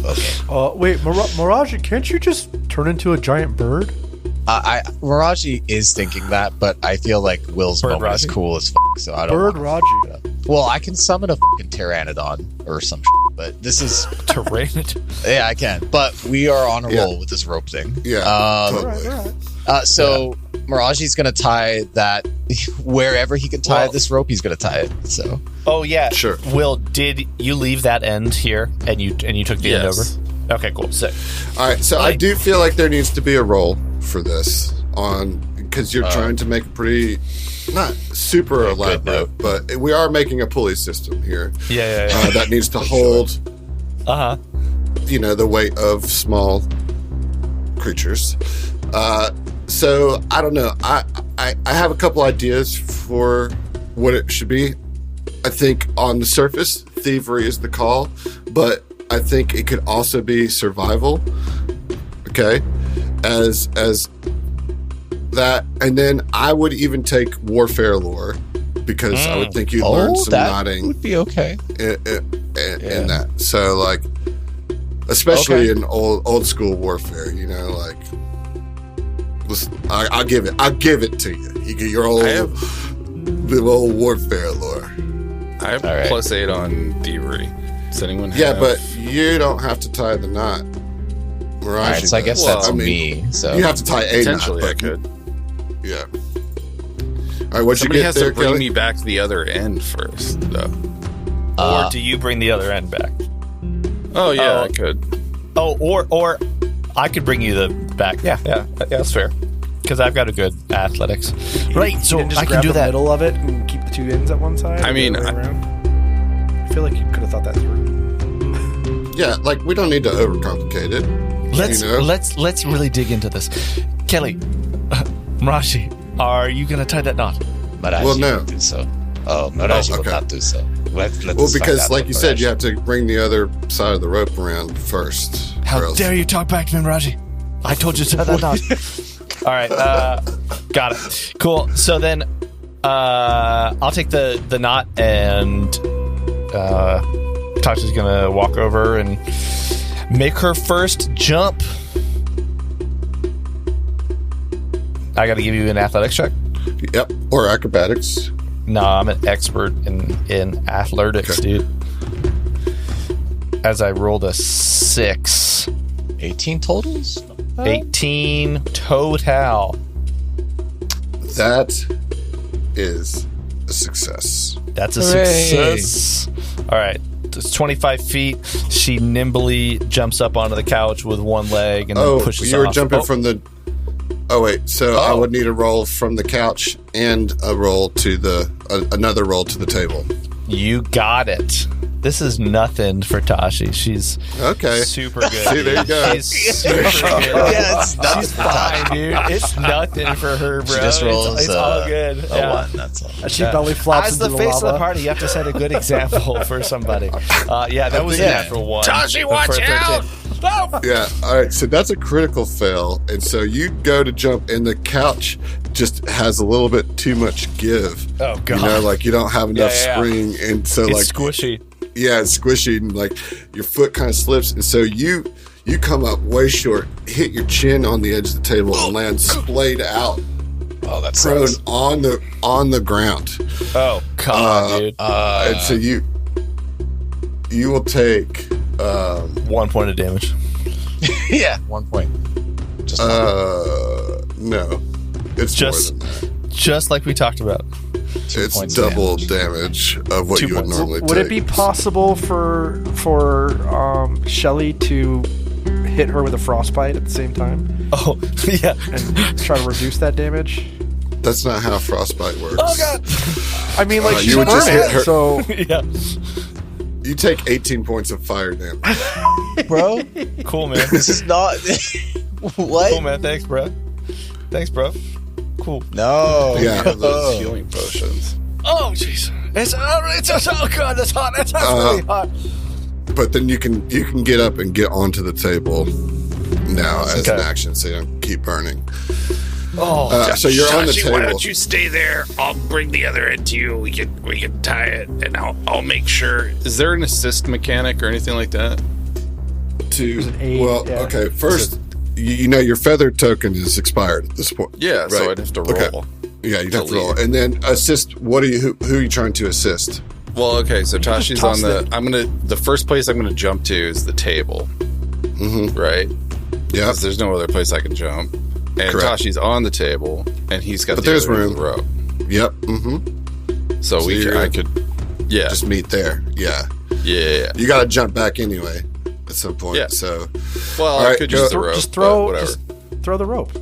Okay. Wait, Mraji, can't you just turn into a giant bird? Mraji is thinking that, but I feel like Will's moment is cool as fuck, so I don't. Bird Raji. Well, I can summon a fucking pteranodon or some shit, but this is Tyrannid. Yeah, I can. But we are on a roll with this rope thing. Yeah. Totally. So Mraji's gonna tie that wherever he can tie this rope, he's gonna tie it. So. Oh yeah, sure. Will, did you leave that end here and you took the end over? Okay, cool. Sick. All right, so I do feel like there needs to be a roll for this because you're trying to make a pretty not super elaborate, but we are making a pulley system here. Yeah. That needs to hold. The weight of small creatures. So I don't know. I have a couple ideas for what it should be. I think on the surface, thievery is the call, but I think it could also be survival. Okay, as that, and then I would even take warfare lore, because I would think you'd learn some nodding. Would be okay in that. So especially in old school warfare, listen, I'll give it to you. You get your old warfare lore. I have +8 on thievery. Does anyone have? Yeah, but you don't have to tie the knot. Mraji, all right, so I guess that's me. So you have to tie a knot. Potentially, I could. Yeah. All right, what'd you get there, Somebody has to bring Kelly? me back to the other end first, though. Or do you bring the other end back? Oh, yeah, I could. Oh, or I could bring you the back. Yeah, that's fair. Because I've got a good athletics. Right, so you just I can grab do the that. middle of it and keep the two ends at one side. I mean, I feel like you could have thought that through. Yeah, like we don't need to overcomplicate it. Let's really dig into this. Kelly, Mraji, are you gonna tie that knot? Mraji Well, no. will do so. Oh, Mraji will not do so. Let's Because, like you said, you have to bring the other side of the rope around first. How dare you talk back to me, Mraji? I told you to tie that knot. All right, got it. Cool. So then, I'll take the knot, and Tashi's gonna walk over and make her first jump. I got to give you an athletics check. Yep, or acrobatics. No, I'm an expert in athletics, dude. As I rolled a 6. 18 totals? 18 total. That is a success. That's a Hooray. success. All right. It's 25 feet. She nimbly jumps up onto the couch with one leg and then pushes you were off. jumping from the... Oh, wait. So I would need a roll from the couch and a roll to the... another roll to the table. You got it. This is nothing for Tashi. She's Okay. super good. See, there you go. She's super good. it's nothing. She's fine, dude. It's nothing for her, bro. She just rolls it's all good. a 1, that's all. As she belly flops As into the the face of lava. the party, you have to set a good example for somebody. That was a natural 1. Tashi, watch for 13. out! Yeah. All right. So that's a critical fail. And so you go to jump, and the couch just has a little bit too much give. Oh, God. You know, like you don't have enough spring. And so, It's like... squishy. Yeah, it's squishy, and like your foot kind of slips, and so you come up way short, hit your chin on the edge of the table, and land splayed out, Oh, that's prone on the ground. Oh, God, dude. And so you will take 1 point of damage. Yeah, 1 point. Just no, it's Just- more than that. Just like we talked about. It's points double damage of what 2 you would points. normally take. Would it be possible for Shelly to hit her with a frostbite at the same time Oh, yeah. and try to reduce that damage? That's not how frostbite works. Oh, God. I mean, like You she's would just burning, hit her. so Yeah. You take 18 points of fire damage. bro, Cool, man. this is not... what? Cool, man. Thanks, bro. Thanks, bro. Cool. No. Yeah. Those healing potions. Oh, jeez. It's so good. It's hot. It's really hot. But then you can get up and get onto the table now as an Okay. action, so you don't keep burning. Oh, So you're on the Tashi, why table. don't you stay there? I'll bring the other end to you. We can tie it, and I'll make sure. Is there an assist mechanic or anything like that? aid, Well, yeah. okay. First, you know your feather token is expired at this point. Yeah, so Right. I'd have to Okay. roll. Yeah, you'd have to roll, lead. and then assist. Who are you trying to assist? Well, okay, so Tashi's toss on the first place I'm gonna jump to is the table. Mm-hmm. Right? Yeah, Because there's no other place I can jump. And Correct. Tashi's on the table, and he's got But the there's other end of room. the rope. yep. Mm-hmm. So I could, yeah, Just meet there. Yeah, yeah. you got to jump back anyway at some point. Yeah. So Well, All I right, could go- use the rope. just throw but whatever. just throw the rope,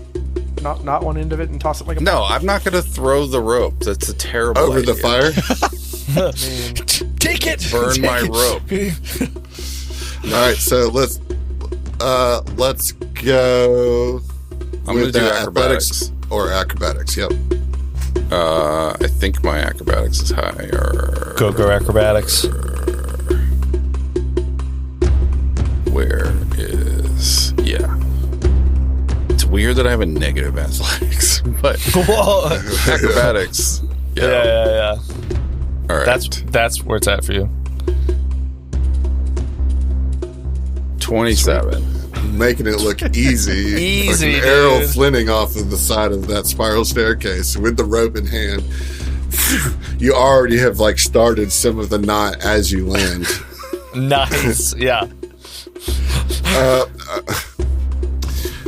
not one end of it, and toss it like a No, I'm not going to throw the rope. That's a terrible over the idea. fire. take it. Burn Take my it. rope. All right, so let's go. I'm going to with do that, acrobatics. or acrobatics. Yep. I think my acrobatics is higher. Go acrobatics. Where is... Yeah. It's weird that I have a negative athletics, but Whoa. acrobatics... Yeah. All right. That's where it's at for you. 27. Making it look easy. Easy, Like an arrow dude. flinting off of the side of that spiral staircase with the rope in hand. you already have like started some of the knot as you land. Nice. Yeah.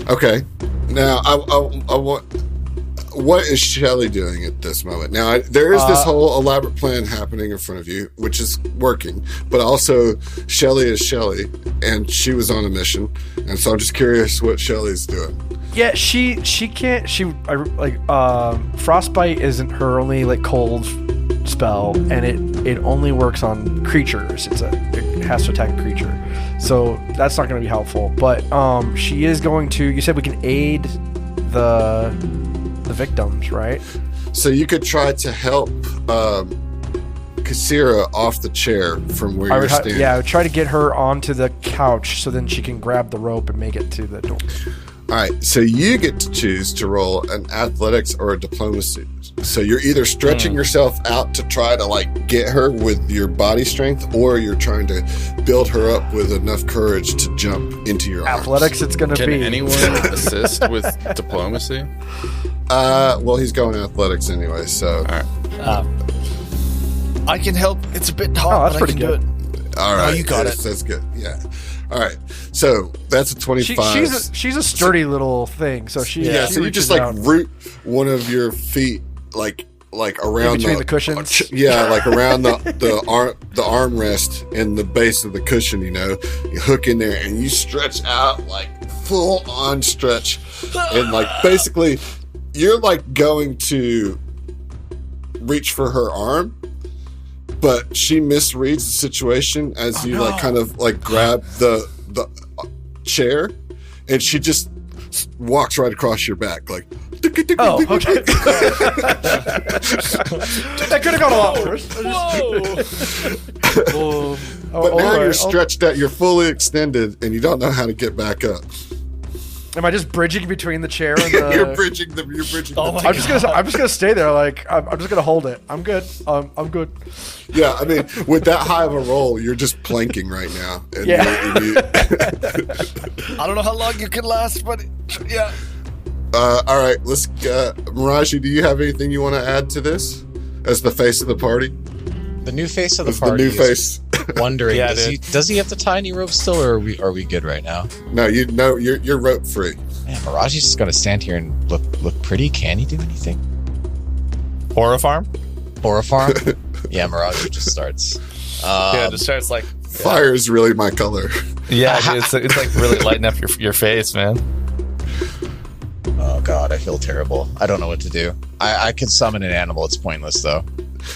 Okay. Now I want. What is Shelly doing at this moment? Now there is this whole elaborate plan happening in front of you, which is working. But also, Shelly is Shelly, and she was on a mission, and so I'm just curious what Shelly's doing. Yeah, she can't. Frostbite isn't her only like cold spell, and it only works on creatures. It has to attack a creature, so that's not going to be helpful. But she is going to. You said we can aid the victims, right? So you could try to help Kasira off the chair from where you're standing. I would try to get her onto the couch so then she can grab the rope and make it to the door. All right, so you get to choose to roll an athletics or a diplomacy. So you're either stretching yourself out to try to like get her with your body strength, or you're trying to build her up with enough courage to jump into your athletics. Arms. It's going to be. Can anyone assist with diplomacy? Well, he's going athletics anyway, so. All right. I can help. It's a bit hard, that's but pretty I can good. do it. All right, you got it. That's good. Yeah. All right, so that's a 25. She's a sturdy little thing, so she. Yeah, she so you just reaches like out. root one of your feet like around between the cushions. Yeah, like around the armrest and the base of the cushion. You hook in there and you stretch out like full on stretch, and like basically you're like going to reach for her arm, but she misreads the situation as like kind of like grab the chair, and she just walks right across your back like. Oh, okay. That could have gone a lot worse. Whoa. But now you're stretched out, you're fully extended, and you don't know how to get back up. Am I just bridging between the chair and the? You're bridging the. I'm just gonna stay there. Like I'm just gonna hold it. I'm good. I'm good. Yeah, I mean, with that high of a roll, you're just planking right now. And Yeah. I don't know how long you can last, but yeah. All right, let's. Mraji, do you have anything you want to add to this as the face of the party? The new face of the As party. the new face. Wondering, Yeah, does he have the tiny rope still, or are we good right now? No, you're rope free. Man, Miraji's just gonna stand here and look pretty. Can he do anything? Horror farm? Horror farm? Yeah, Mraji just starts. Yeah, it starts like Fire is really my color. yeah, dude, it's like really lighting up your face, man. Oh god, I feel terrible. I don't know what to do. I could summon an animal. It's pointless though.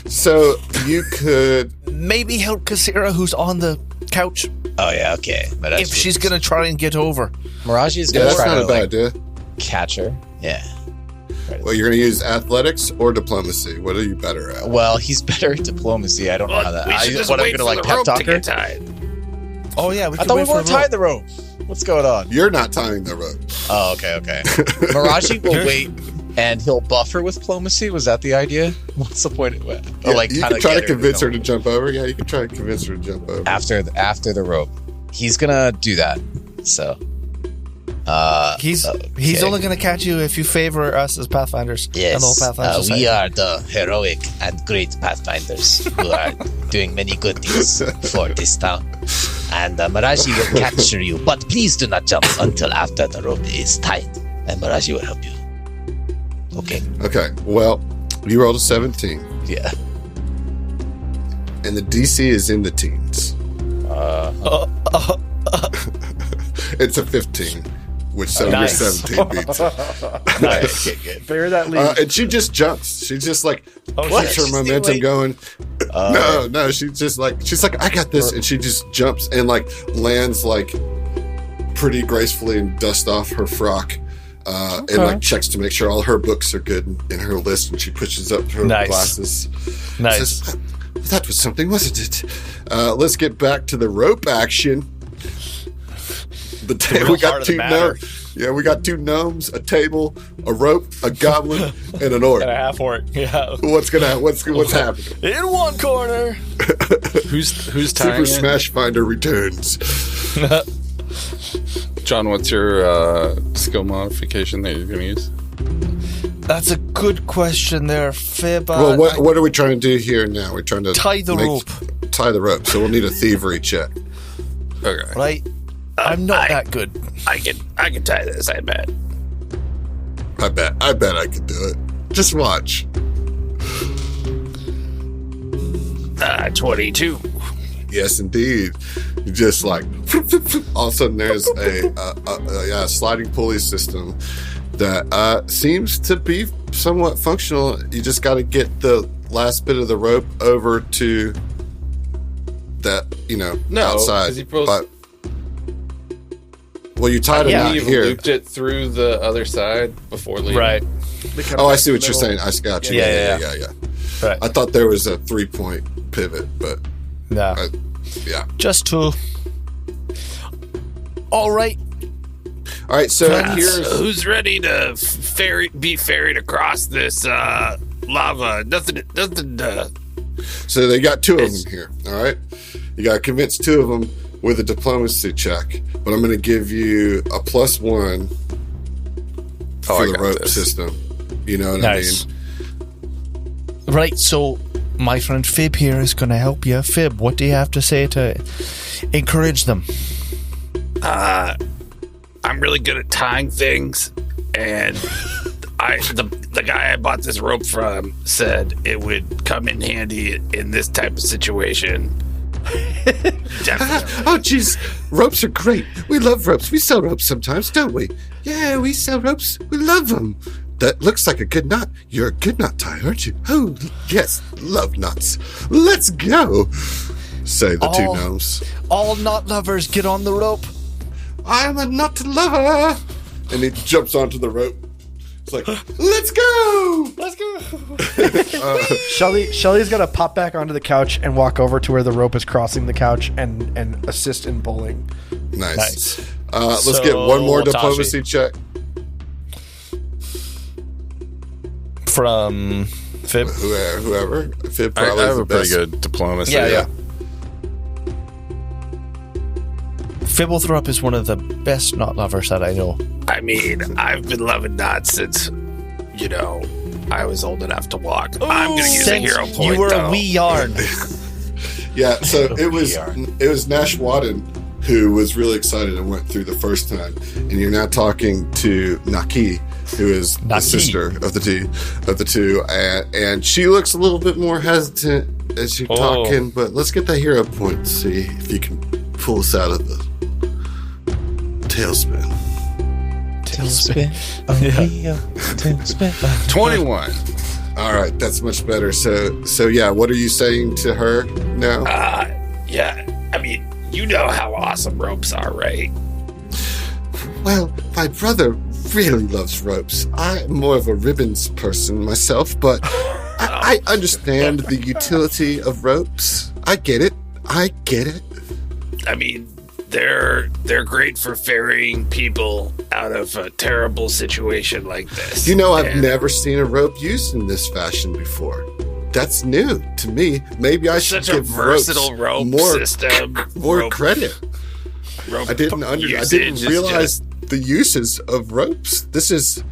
So you could Maybe help Kasira, who's on the couch, Oh yeah, okay. But if she's gonna try and get over. Mraji is Yeah, gonna that's try not to a bad like, idea. catch her. Yeah. Well, you're going to use athletics or diplomacy. What are you better at? Well, he's better at diplomacy. I don't know how that. What I'm gonna like pep talk her. Oh yeah, we I thought we weren't tying the rope. What's going on? You're not tying the rope. Oh, okay. Mraji will wait, and he'll buff her with diplomacy. Was that the idea? What's the point of it? Yeah, you can try to convince her to jump over. Yeah, you can try to convince her to jump over. After the rope. He's gonna do that. So. He's okay. only going to catch you if you favor us as Pathfinders. Yes, Hello, Pathfinders. we are the heroic and great Pathfinders who are doing many good things for this town. And Mraji will capture you, but please do not jump until after the rope is tied, and Mraji will help you. Okay. Okay, well, you rolled a 17, Yeah. and the DC is in the teens. It's a 15, which so Nice. your 17 beats. Nice. Okay, good. Bear that lead. And she just jumps. She just like Oh, keeps shit. her momentum going. No, she's like, I got this, and she just jumps and like lands like pretty gracefully and dusts off her frock, and like checks to make sure all her books are good in her list, and she pushes up her Nice. glasses. Nice. Says, that was something, wasn't it? Let's get back to the rope action. We real got heart of the two matter. gnomes. Yeah, we got 2 gnomes, a table, a rope, a goblin, and an orc. And a half orc. Yeah. What's happening? In one corner. Who's tying Super it? Smash Finder returns. John, what's your skill modification that you're going to use? That's a good question there, Fib. Well, what are we trying to do here now? We're trying to tie the rope. Tie the rope. So we'll need a thievery check. Okay. Right. I'm not that good. I can tie this, I bet. I bet I can do it. Just watch. 22. Yes, indeed. Just like all of a sudden, there's a sliding pulley system that seems to be somewhat functional. You just got to get the last bit of the rope over to that, outside. Well, you tied it out here. Looped it through the other side before leaving. Right. Oh, I see what you're saying. I got you. Yeah. Right. I thought there was a 3-point pivot, but no. Just 2. All right. So here's who's ready to be ferried across this lava. Nothing. So they got 2 of them here. All right. You got to convince 2 of them with a diplomacy check, but I'm going to give you a +1 for the rope system. You know what I mean? Right, so my friend Fib here is going to help you. Fib, what do you have to say to encourage them? I'm really good at tying things, and the guy I bought this rope from said it would come in handy in this type of situation. Definitely. Oh, jeez. Ropes are great. We love ropes. We sell ropes sometimes, don't we? Yeah, we sell ropes. We love them. That looks like a good knot. You're a good knot tie, aren't you? Oh, yes. Love knots. Let's go, say the 2 gnomes. All knot lovers, get on the rope. I'm a knot lover. And he jumps onto the rope. It's like, let's go. Let's go. Shelly's got to pop back onto the couch and walk over to where the rope is crossing the couch and assist in pulling. Nice. Let's get one more diplomacy check. From Fib. Whoever. Fib probably I have the a best. pretty good diplomacy. Yeah. Phiblethrop is one of the best knot lovers that I know. I mean, I've been loving knots since, I was old enough to walk. I'm going to use a hero point, you were though. a wee yarn. Yeah, so it was Nash Wadden who was really excited and went through the first time. And you're now talking to Naki, who is the sister of the two. And she looks a little bit more hesitant as you're talking, but let's get that hero point and see if you can pull us out of the tailspin. Tailspin. Tailspin. 21. All right, that's much better. So yeah, what are you saying to her now? Yeah, I mean, you know how awesome ropes are, right? Well, my brother really loves ropes. I'm more of a ribbons person myself, but I understand the utility of ropes. I get it. I mean, they're great for ferrying people out of a terrible situation like this. I've never seen a rope used in this fashion before. That's new to me. Maybe I should give versatile rope system. More credit. I didn't realize the uses of ropes. This is,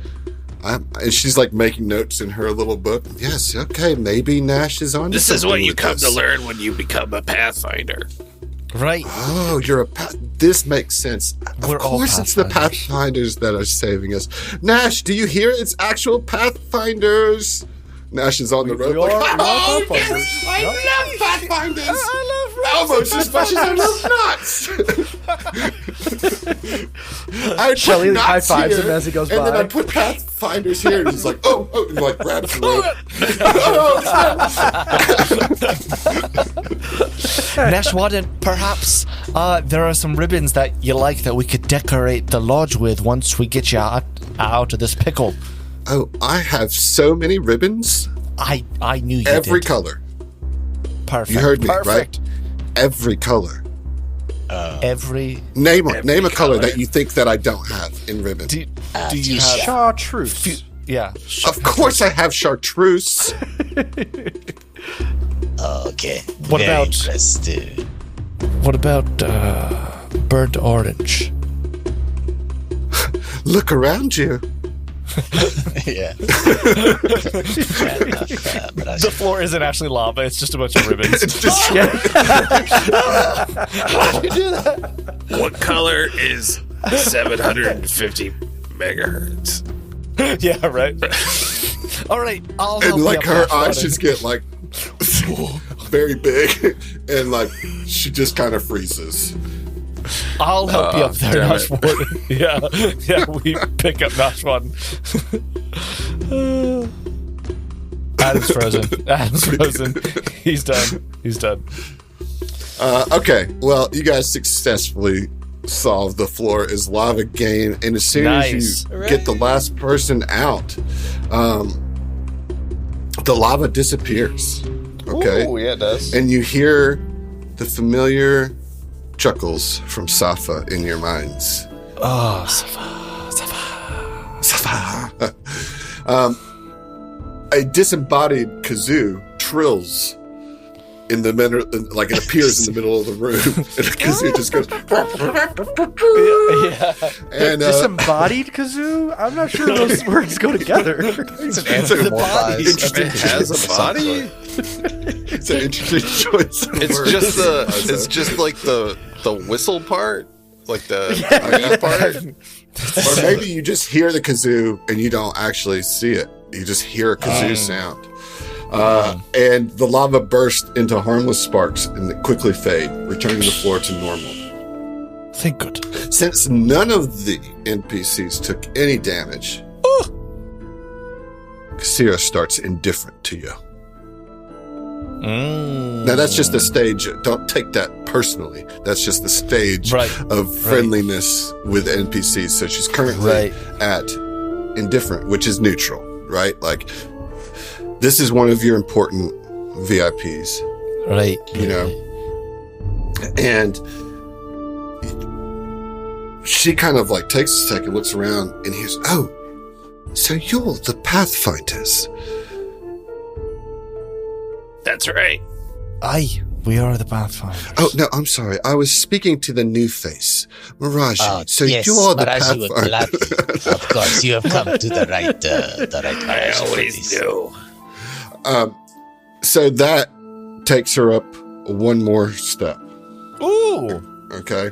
and she's like making notes in her little book. Yes, okay, maybe Nash is on. This is what you come to learn when you become a Pathfinder. Right. Oh, you're this makes sense. Of course it's the Pathfinders that are saving us. Nash, do you hear? It's actual Pathfinders. Nash is on the road. I love Pathfinders. I love almost as much as I love knots. Shelly high fives him as he goes by. And then I put Pathfinders here, and he's like, oh, and like grabs the rope. Nash Wadden, perhaps there are some ribbons that you like that we could decorate the lodge with once we get you out of this pickle. Oh, I have so many ribbons. I knew you Every did. color. Perfect. You heard me, Perfect. right? Every color. Name a color that you think that I don't have in ribbon. Do you have chartreuse? Yeah. Of course I have chartreuse. Okay. What Very about interesting. What about burnt orange? Look around you. Yeah. The floor isn't actually lava; it's just a bunch of ribbons. It's just How did you do that? What color is 750 megahertz? Yeah, right. All right, I'll help and you like up, her Nash eyes Warden. just get like very big, and like she just kind of freezes. I'll help you up there, damn Nash Warden. Yeah, we pick up Nash Warden. Adam's frozen. He's done. Okay, well, you guys successfully solve the floor is lava game, and as soon as you get the last person out, the lava disappears. Okay. Oh, yeah, it does. And you hear the familiar chuckles from Safa in your minds. Oh, Safa. A disembodied kazoo trills in the middle, like it appears in the middle of the room, and the kazoo just goes. And Disembodied kazoo? I'm not sure those words go together. It's an anthropomorphized. It has a body. It's an interesting choice. Of It's words. just just like the whistle part, like the beat part. Or maybe you just hear the kazoo and you don't actually see it. You just hear a kazoo sound. And the lava bursts into harmless sparks and they quickly fade, returning the floor to normal. Thank God. Since none of the NPCs took any damage, Kasira starts indifferent to you. Now that's just the stage. Don't take that personally. That's just the stage of friendliness with NPCs. So she's currently at indifferent, which is neutral, right? Like this is one of your important VIPs, Right. you know. And she kind of like takes a second, looks around, and hears, "Oh, so you're the Pathfinders." That's right. Aye, we are the Pathfinders. Oh, no, I'm sorry. I was speaking to the new face, Mraji. So yes, you're the Mraji would Pathfinder. gladly. Of course, you have come to the right I direction. always do. So that takes her up one more step. Ooh. Okay.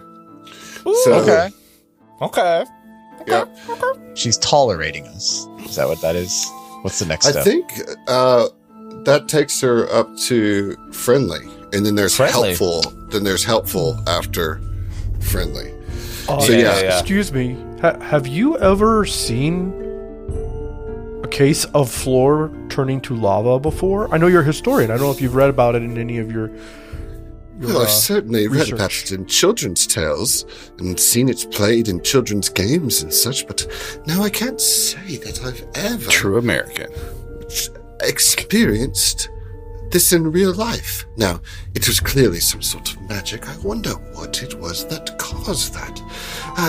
Ooh. So, Okay. yeah. She's tolerating us. Is that what that is? What's the next I step? think that takes her up to friendly, and then there's helpful. Then there's helpful after friendly. So yeah. Excuse me. Have you ever seen a case of floor turning to lava before? I know you're a historian. I don't know if you've read about it in any of your Well, I've certainly read research. about it in children's tales and seen it played in children's games and such, but no, I can't say that I've ever True American. experienced this in real life. Now, it was clearly some sort of magic. I wonder what it was that caused that.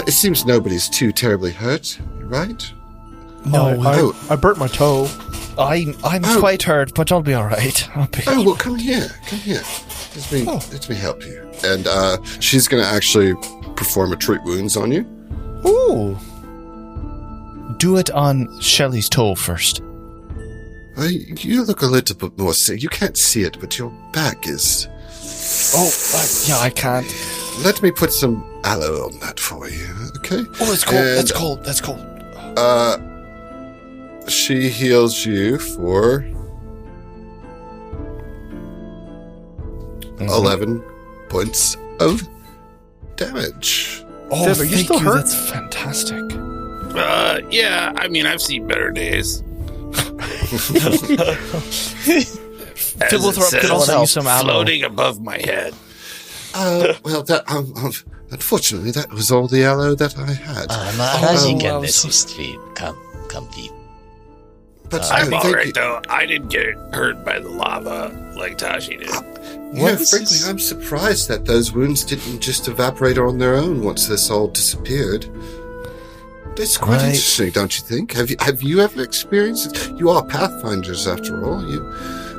It seems nobody's too terribly hurt, right? No, I burnt my toe. I'm quite hurt, but I'll be all right. Oh, well, come here. Let me help you. And she's going to actually perform a treat wounds on you. Ooh. Do it on Shelly's toe first. You look a little bit more sick. You can't see it, but your back is... Oh, yeah, I can't. Let me put some aloe on that for you, okay? Oh, it's cold. And, That's cold. That's cold. She heals you for 11 points of damage. Oh, Deb, are you thank still hurt? That's fantastic. Yeah, I mean, I've seen better days. Phiblethrop could also use some aloe. Floating above my head. Well, that unfortunately, that was all the aloe that I had. Mraji can well, assist Phib. Come, Phib. But I'm thank alright, you. though. I didn't get hurt by the lava like Tashi did. Frankly, I'm surprised that those wounds didn't just evaporate on their own once this all disappeared. It's quite interesting, don't you think? Have you ever experienced it? You are Pathfinders, after all.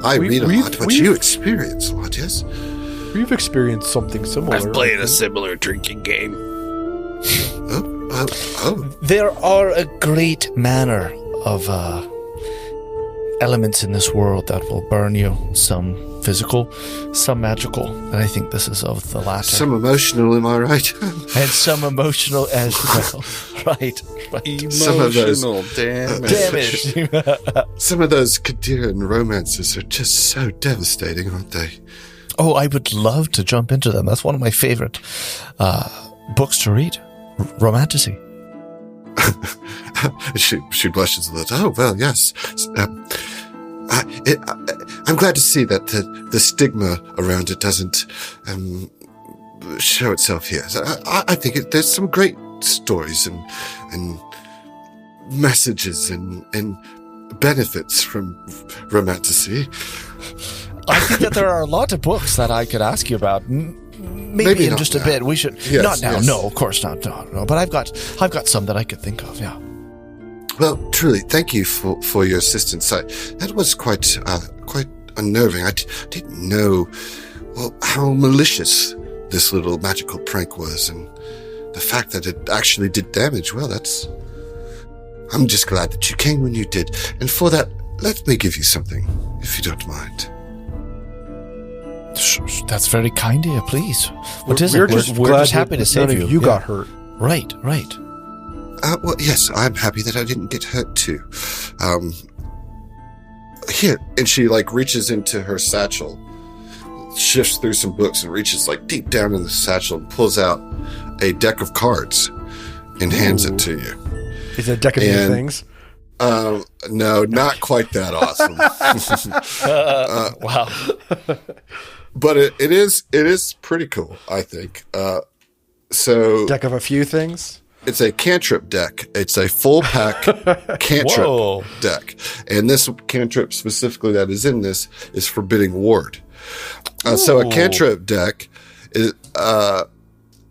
I read a lot, but you experience a lot, yes? We've experienced something similar. I've played a similar drinking game. Oh. There are a great manner elements in this world that will burn you. Some physical, some magical. And I think this is of the latter. Some emotional, am I right? And some emotional as well. Right. Emotional damage. Some of those Kaderan romances are just so devastating, aren't they? Oh, I would love to jump into them. That's one of my favorite books to read. Romantasy. She blushes a little. Oh, well, yes. I'm glad to see that the stigma around it doesn't show itself here. So I think there's some great stories and messages and benefits from romantasy. I think that there are a lot of books that I could ask you about. Maybe in just a bit. We should not now. Yes. No, of course not. No. But I've got some that I could think of. Yeah. Well, truly, thank you for your assistance. That was quite unnerving. I didn't know how malicious this little magical prank was, and the fact that it actually did damage. Well, I'm just glad that you came when you did, and for that, let me give you something, if you don't mind. That's very kind of you. Please. What is it? We're just happy to save you. You got hurt. Right. Well, yes, I'm happy that I didn't get hurt too. Here, and she reaches into her satchel, shifts through some books, and reaches deep down in the satchel and pulls out a deck of cards and hands it to you. Is it a deck of new things? No, not quite that awesome. Wow. But it is pretty cool, I think. So deck of a few things. It's a cantrip deck. It's a full pack cantrip deck, and this cantrip specifically that is in this is Forbidding Ward. So a cantrip deck is.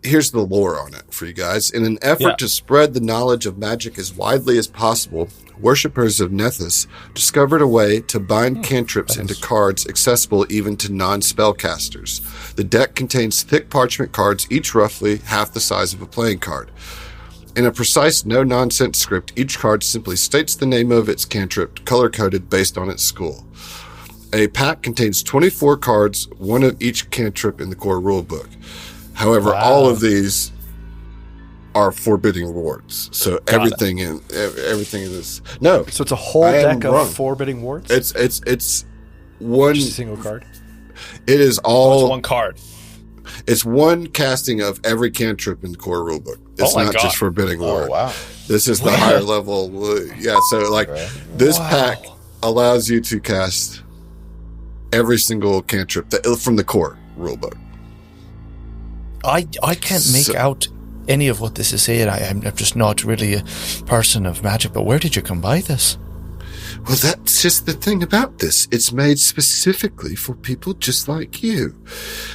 Here's the lore on it for you guys. In an effort to spread the knowledge of magic as widely as possible, worshippers of Nethys discovered a way to bind cantrips into cards accessible even to non-spellcasters. The deck contains thick parchment cards, each roughly half the size of a playing card. In a precise, no-nonsense script, each card simply states the name of its cantrip, color-coded based on its school. A pack contains 24 cards, one of each cantrip in the core rulebook. However, all of these are forbidding wards. So everything in this. No. So it's a whole deck of forbidding wards? It's one. Just a single card? It is all. It's one card. It's one casting of every cantrip in the core rulebook. It's not just forbidding ward. Wow. This is the higher level. Yeah. So this pack allows you to cast every single cantrip from the core rulebook. I can't make out any of what this is saying. I'm just not really a person of magic, but where did you come by this? Well, that's just the thing about this. It's made specifically for people just like you.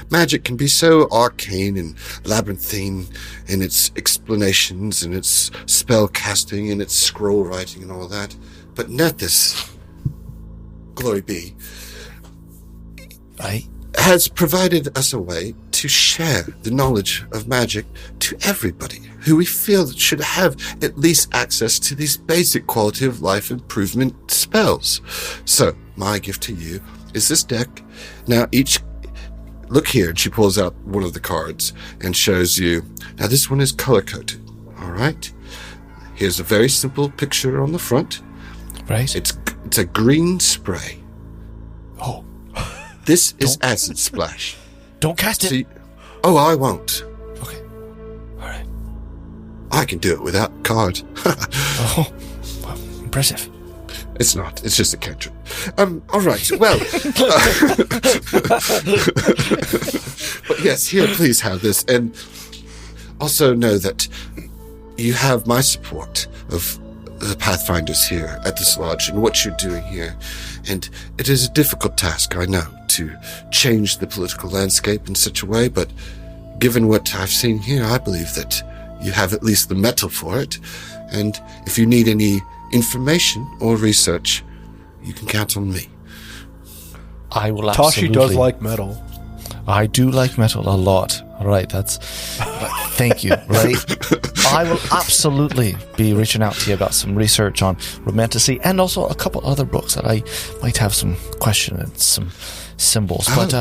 Magic can be so arcane and labyrinthine in its explanations and its spell casting and its scroll writing and all that. But Nethys, glory be, has provided us a way to share the knowledge of magic to everybody who we feel should have at least access to these basic quality of life improvement spells. So, my gift to you is this deck. Now, look here, and she pulls out one of the cards and shows you. Now, this one is color-coded, all right? Here's a very simple picture on the front. Right. It's a green spray. Oh. This is Acid Splash. Don't cast it. I won't. Okay. All right. I can do it without card. Oh, well, impressive. It's not. It's just a cantrip. All right. Well. But yes, here, please have this. And also know that you have my support of the Pathfinders here at this lodge and what you're doing here. And it is a difficult task, I know, to change the political landscape in such a way, but given what I've seen here, I believe that you have at least the mettle for it. And if you need any information or research, you can count on me. I will absolutely. Tashi does like metal. I do like metal a lot. All right, that's thank you, right? I will absolutely be reaching out to you about some research on Romantasy and also a couple other books that I might have some questions and some symbols. But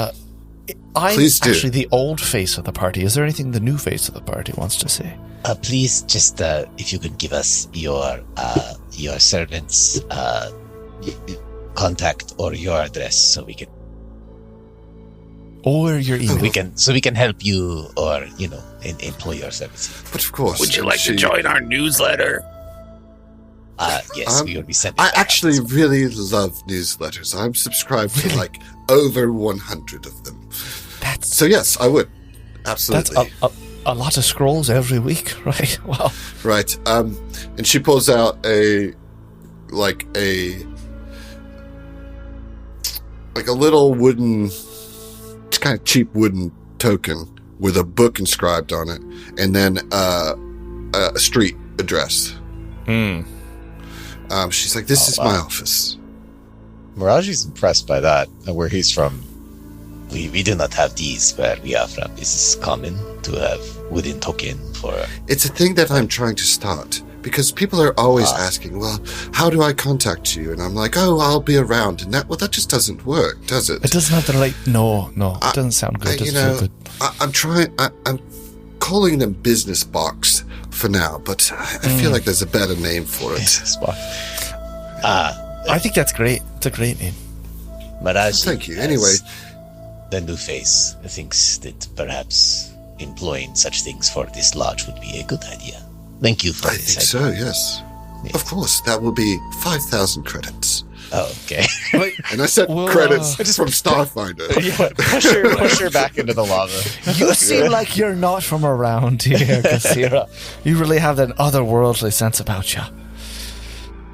I'm actually the old face of the party. Is there anything the new face of the party wants to say? Please, just if you could give us your servant's contact or your address, so we can. Or your email. We can help you, or employ your services. But of course, would you like to join our newsletter? Yes, we will be sending. I actually really love newsletters. I'm subscribed to like over 100 of them. So yes, I would absolutely. That's a lot of scrolls every week, right? Wow. Right. And she pulls out a little wooden, kind of cheap wooden token with a book inscribed on it, and then a street address. She's like, "This is my office." Mraji's impressed by that. Where he's from, we do not have these where we are from. This is common to have wooden token for. It's a thing that I'm trying to start. Because people are always asking, well, how do I contact you? And I'm like, oh, I'll be around. And that just doesn't work, does it? It doesn't have the right... No, it doesn't sound good. It doesn't feel good. I'm calling them business box for now, but I feel like there's a better name for it. Business box. I think that's great. It's a great name. Mraji, thank you. Anyway. The new face thinks that perhaps employing such things for this lodge would be a good idea. Thank you for this. I think so, yes. Of course, that will be 5,000 credits. Oh, okay. And I said credits from Starfinder. Push her back into the lava. You seem like you're not from around here, Kassira. You really have that otherworldly sense about you.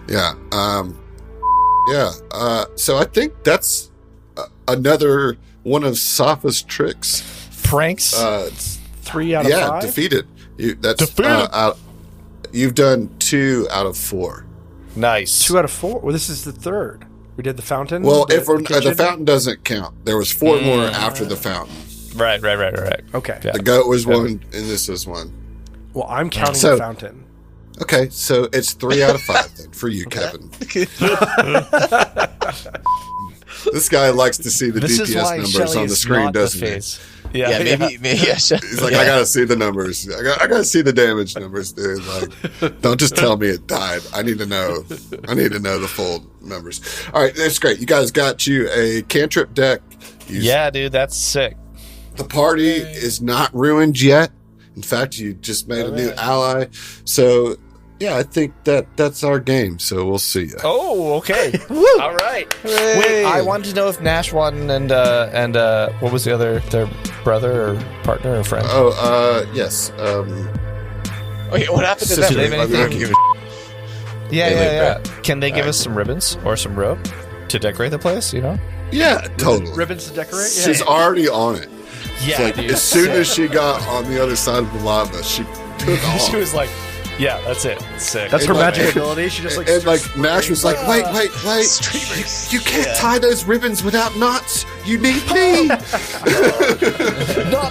Yeah. So I think that's another one of Safa's tricks. Pranks? 3 out of 5? Yeah, defeated. You've done 2 out of 4. Nice. 2 out of 4? Well, this is the third. We did the fountain. Well, the fountain doesn't count. There was 4 more after the fountain. Right. Okay. Yeah. The goat was 1, and this is 1. Well, I'm counting the fountain. Okay, so it's 3 out of 5 then for you, Kevin. This guy likes to see the DPS numbers on the screen, doesn't he? Yeah, maybe. He's like, I gotta see the numbers. I gotta see the damage numbers, dude. Like, don't just tell me it died. I need to know the full numbers. All right, that's great. You guys got you a cantrip deck. Yeah, dude, that's sick. The party is not ruined yet. In fact, you just made a new ally. So, yeah, I think that's our game. So we'll see you. Oh, okay. All right. Hooray. Wait, I wanted to know if Nash won and what was the other, their brother or partner or friend? Oh, yes. Okay, what happened to them? Yeah. Can they give us some ribbons or some rope to decorate the place, Yeah, totally. Ribbons to decorate? Yeah. She's already on it. Yeah, like, as soon as she got on the other side of the lava, she took off. She was like, yeah, that's it. Sick. That's her magic ability. She just Nash was like, wait. You can't tie those ribbons without knots. You need me. No,